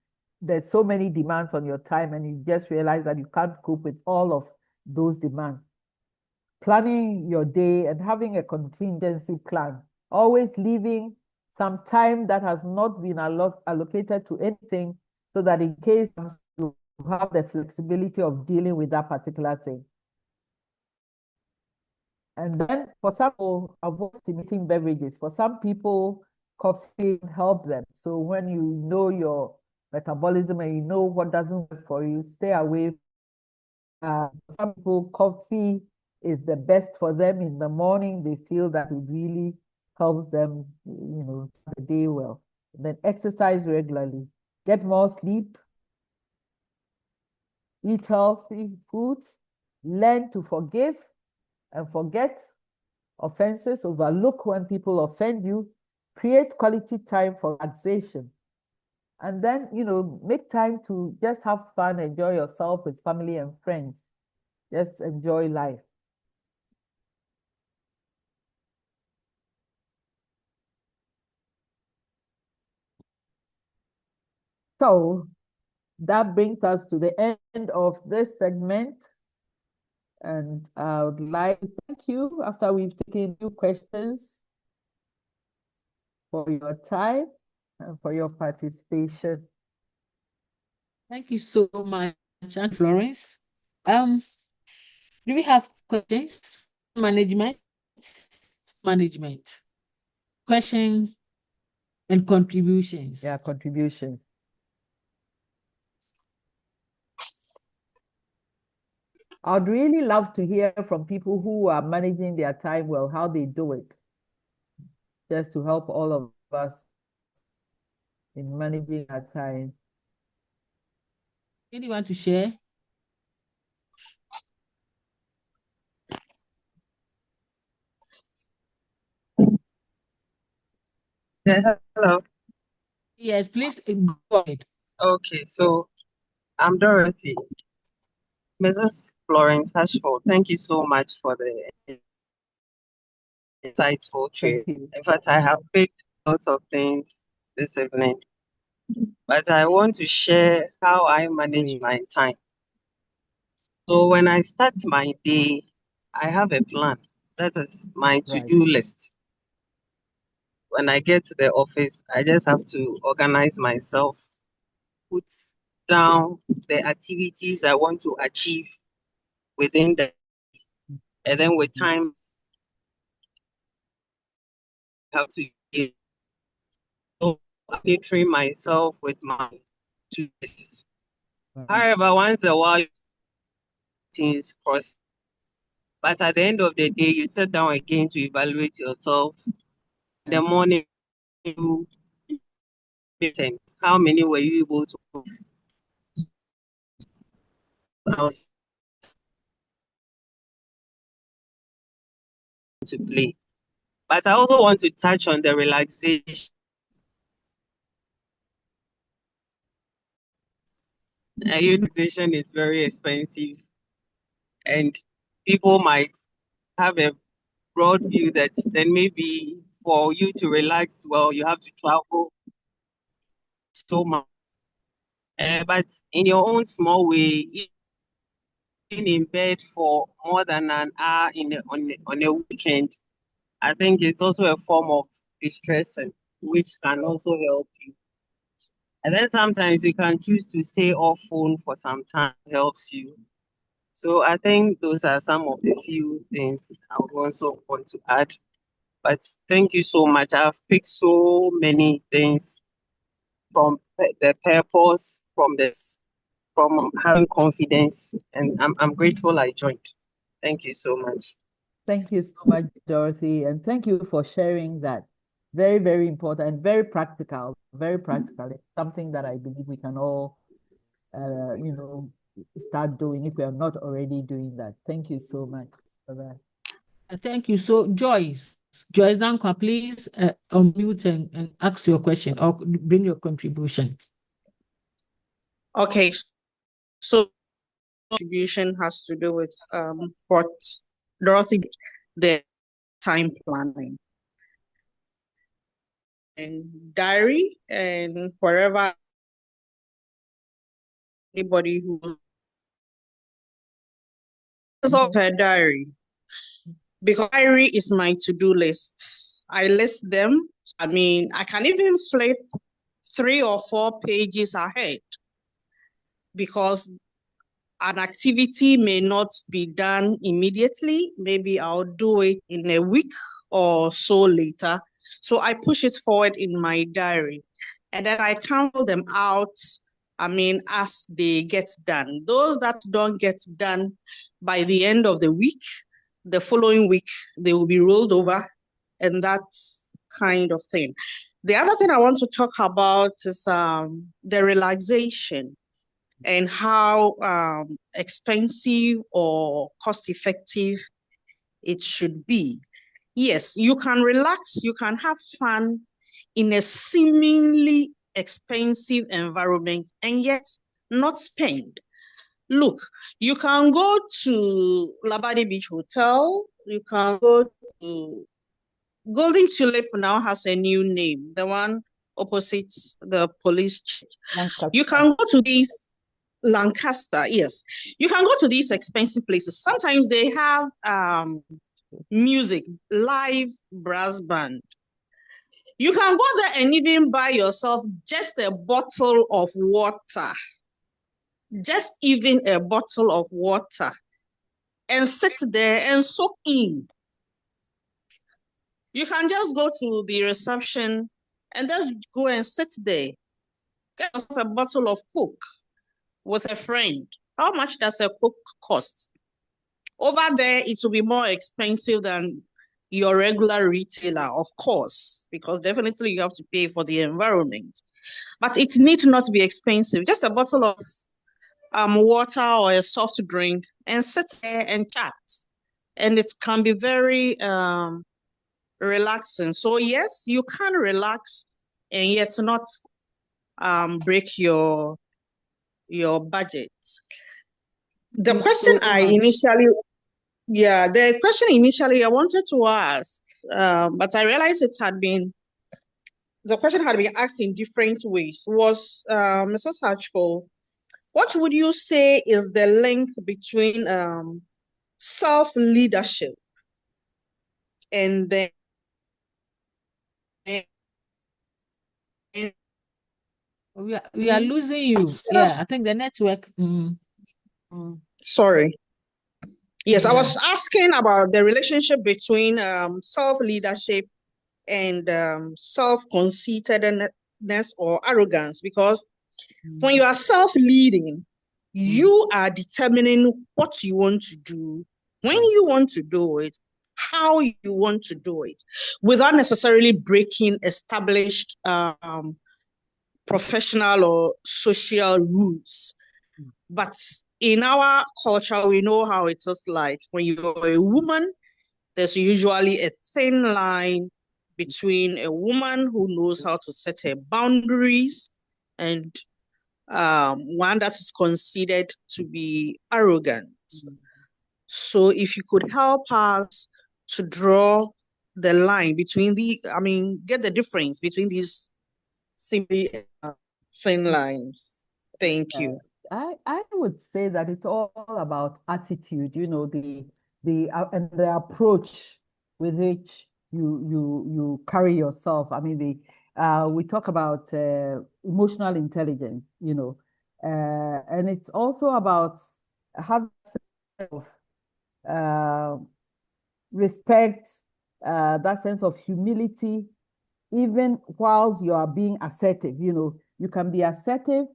Speaker 7: there's so many demands on your time, and you just realize that you can't cope with all of those demands. Planning your day and having a contingency plan, always leaving some time that has not been allocated to anything, so that in case you have the flexibility of dealing with that particular thing. And then for some people, avoid stimulating beverages. For some people, coffee helps them. So when you know your metabolism and you know what doesn't work for you, stay away. For some people, coffee is the best for them in the morning. They feel that it really helps them, the day well. And then exercise regularly, get more sleep, eat healthy foods, learn to forgive and forget offenses, overlook when people offend you, create quality time for relaxation, And then, make time to just have fun, enjoy yourself with family and friends. Just enjoy life. So that brings us to the end of this segment. And I would like to thank you after we've taken new questions for your time and for your participation.
Speaker 1: Thank you so much, Aunt Florence. Do we have questions? Management, questions and contributions.
Speaker 7: Yeah, contributions. I'd really love to hear from people who are managing their time well, how they do it, just to help all of us in managing our time.
Speaker 1: Anyone to share?
Speaker 8: Yeah, hello.
Speaker 1: Yes, please go ahead.
Speaker 8: Okay, so I'm Dorothy. Mrs. Florence Hutchful, thank you so much for the insightful trade.
Speaker 7: Thank you.
Speaker 8: In fact, I have picked lots of things this evening, but I want to share how I manage my time. So when I start my day, I have a plan. That is my to-do list. When I get to the office, I just have to organize myself, put down the activities I want to achieve within the, and then with time, I have to get, so I train myself with my to list. However, once a while, things cross. But at the end of the day, you sit down again to evaluate yourself. In the morning, you how many were you able to play? But I also want to touch on the relaxation. Relaxation is very expensive, and people might have a broad view that then maybe for you to relax well, you have to travel so much. But in your own small way, being in bed for more than an hour on a weekend, I think it's also a form of distressing, which can also help you. And then sometimes you can choose to stay off phone for some time, helps you. So I think those are some of the few things I would also want to add. But thank you so much. I've picked so many things from the purpose, from having confidence, and I'm grateful I joined. Thank you so much.
Speaker 7: Thank you so much, Dorothy, and thank you for sharing that. Very, very important and very practical. Very practical. It's something that I believe we can all, start doing if we are not already doing that. Thank you so much for that.
Speaker 1: Thank you. So, Joyce Dankwa, please unmute and ask your question or bring your contribution.
Speaker 9: Okay, so contribution has to do with what Dorothy did, the time planning and diary, and wherever anybody who is of her diary, because diary is my to-do list. I list them. I mean, I can even flip 3 or 4 pages ahead because an activity may not be done immediately. Maybe I'll do it in a week or so later. So I push it forward in my diary and then I count them out, as they get done. Those that don't get done by the end of the week, the following week, they will be rolled over, and that's kind of thing. The other thing I want to talk about is the relaxation and how expensive or cost-effective it should be. Yes, you can relax, you can have fun in a seemingly expensive environment and yet not spend. Look, you can go to Labadi Beach Hotel, you can go to Golden Tulip now has a new name, the one opposite the police church. You can go to these Lancaster, yes. You can go to these expensive places. Sometimes they have music, live brass band. You can go there and even buy yourself just a bottle of water. Just even a bottle of water. And sit there and soak in. You can just go to the reception and just go and sit there. Get yourself a bottle of Coke with a friend. How much does a Coke cost? Over there, it will be more expensive than your regular retailer, of course, because definitely you have to pay for the environment. But it need not be expensive. Just a bottle of water or a soft drink and sit there and chat. And it can be very relaxing. So yes, you can relax and yet not break your budget. The question initially I wanted to ask, but I realized the question had been asked in different ways. Was Mrs. Hutchful, what would you say is the link between self-leadership and then
Speaker 1: we are losing you. Yeah, I think the network.
Speaker 9: Sorry. Yes, I was asking about the relationship between self-leadership and self-conceitedness or arrogance, because when you are self-leading, you are determining what you want to do, when you want to do it, how you want to do it, without necessarily breaking established professional or social rules. But in our culture, we know how it is like. When you're a woman, there's usually a thin line between a woman who knows how to set her boundaries and one that is considered to be arrogant. So if you could help us to draw the line between get the difference between these simply thin lines. Thank you.
Speaker 7: I would say that it's all about attitude, and the approach with which you carry yourself. I mean, we talk about emotional intelligence, and it's also about having respect, that sense of humility, even whilst you are being assertive. You can be assertive,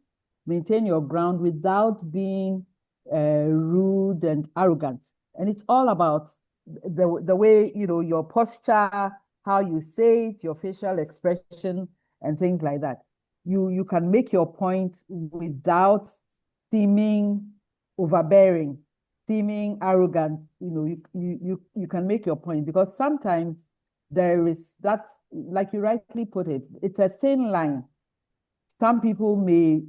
Speaker 7: maintain your ground without being rude and arrogant. And it's all about the way, your posture, how you say it, your facial expression, and things like that. You can make your point without seeming overbearing, seeming arrogant. You can make your point, because sometimes there is that, like you rightly put it, it's a thin line. Some people may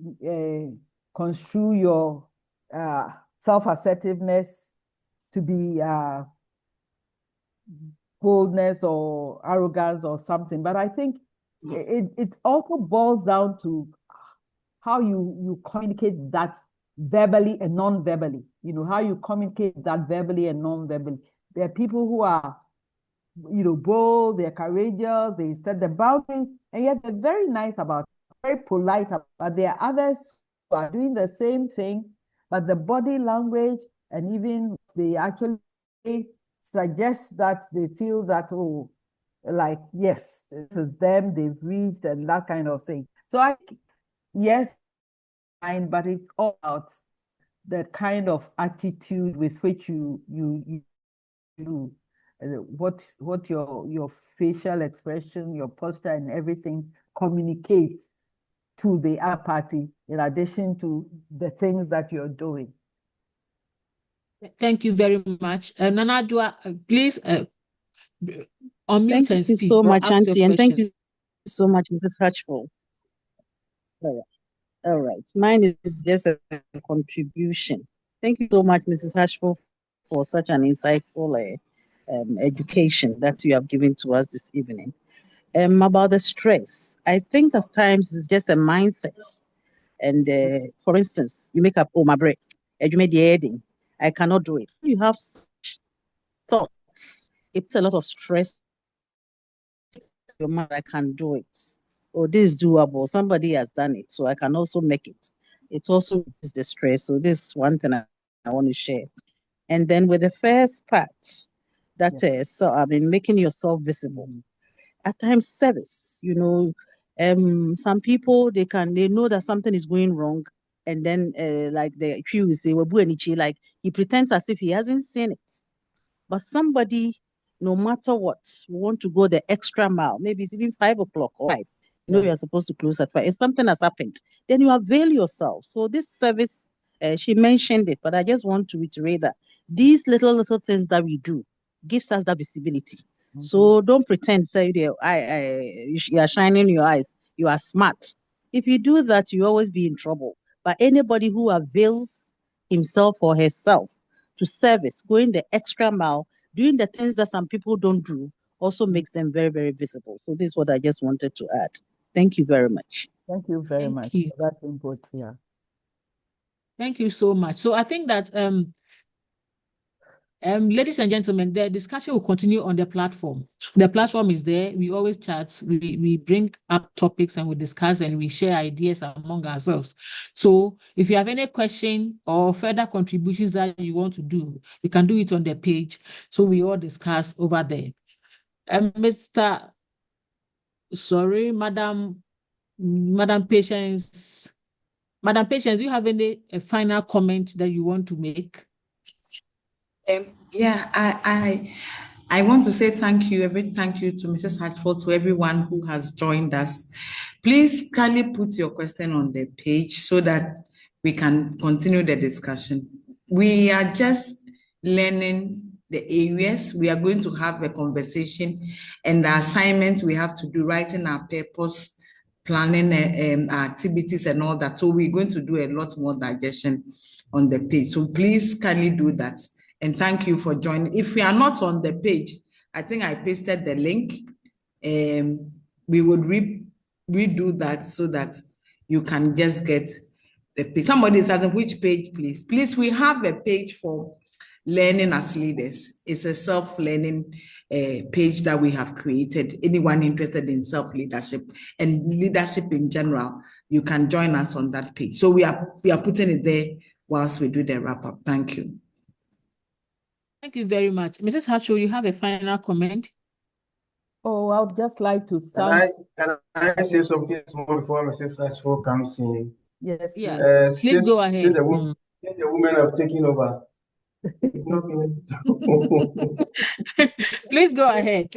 Speaker 7: construe your self-assertiveness to be boldness or arrogance or something. But I think it also boils down to how you communicate that verbally and non-verbally. How you communicate that verbally and non-verbally. There are people who are bold, they're courageous, they set the boundaries, and yet they're very nice about it, very polite about it. But there are others who are doing the same thing, but the body language and even they actually suggest that they feel that, like, yes, this is them, they've reached, and that kind of thing. So yes, but it's all about the kind of attitude with which you do. What your facial expression, your posture, and everything communicates to the other party, in addition to the things that you're doing.
Speaker 1: Thank you very much. Nana Dua, please unmute and speak.
Speaker 10: Thank you so much, Auntie, and thank you so much, Mrs. Hutchful.
Speaker 9: All right. Mine is just a contribution. Thank you so much, Mrs. Hutchful, for such an insightful education that you have given to us this evening. About the stress, I think at times it's just a mindset. And for instance, you make up, oh, my brain, I cannot do it. You have thoughts. It's a lot of stress. Your mind, I can do it. Oh, this is doable. Somebody has done it, so I can also make it. It also is the stress. So this is one thing I want to share. And then with the first part, that so I mean making yourself visible. At times service, some people they know that something is going wrong, and then like the Q say, like he pretends as if he hasn't seen it. But somebody, no matter what, want to go the extra mile. Maybe it's even 5 o'clock or 5. You're supposed to close at 5. If something has happened, then you avail yourself. So this service, she mentioned it, but I just want to reiterate that these little things that we do gives us that visibility. So don't pretend, say, you are shining your eyes. You are smart. If you do that, you always be in trouble. But anybody who avails himself or herself to service, going the extra mile, doing the things that some people don't do, also makes them very, very visible. So this is what I just wanted to add. Thank you very much.
Speaker 7: Thank you very
Speaker 1: Thank
Speaker 7: much
Speaker 1: you.
Speaker 7: for that input. Yeah.
Speaker 1: Thank you so much. So I think that ladies and gentlemen, the discussion will continue on the platform. The platform is there. We always chat. We bring up topics and we discuss and we share ideas among ourselves. So if you have any question or further contributions that you want to do, you can do it on the page. So we all discuss over there. Madam Patience. Madam Patience, do you have any final comment that you want to make?
Speaker 2: Yeah, I want to say thank you to Mrs. Hutchful, to everyone who has joined us. Please kindly put your question on the page so that we can continue the discussion. We are just learning the areas. We are going to have a conversation, and the assignment we have to do, writing our purpose, planning our activities and all that. So we're going to do a lot more digestion on the page. So please kindly do that. And thank you for joining. If we are not on the page, I think I pasted the link. We would redo that so that you can just get the page. Somebody is asking which page, please. Please, we have a page for learning as leaders. It's a self-learning page that we have created. Anyone interested in self-leadership and leadership in general, you can join us on that page. So we are putting it there whilst we do the wrap-up. Thank you.
Speaker 1: Thank you very much. Mrs. Hutchful, you have a final comment?
Speaker 7: Oh, I would just like to thank.
Speaker 10: Can I say something small before Mrs. Hutchful comes in?
Speaker 7: Yes,
Speaker 1: yeah. Please go ahead.
Speaker 10: Since the women have taken over.
Speaker 1: Please go ahead.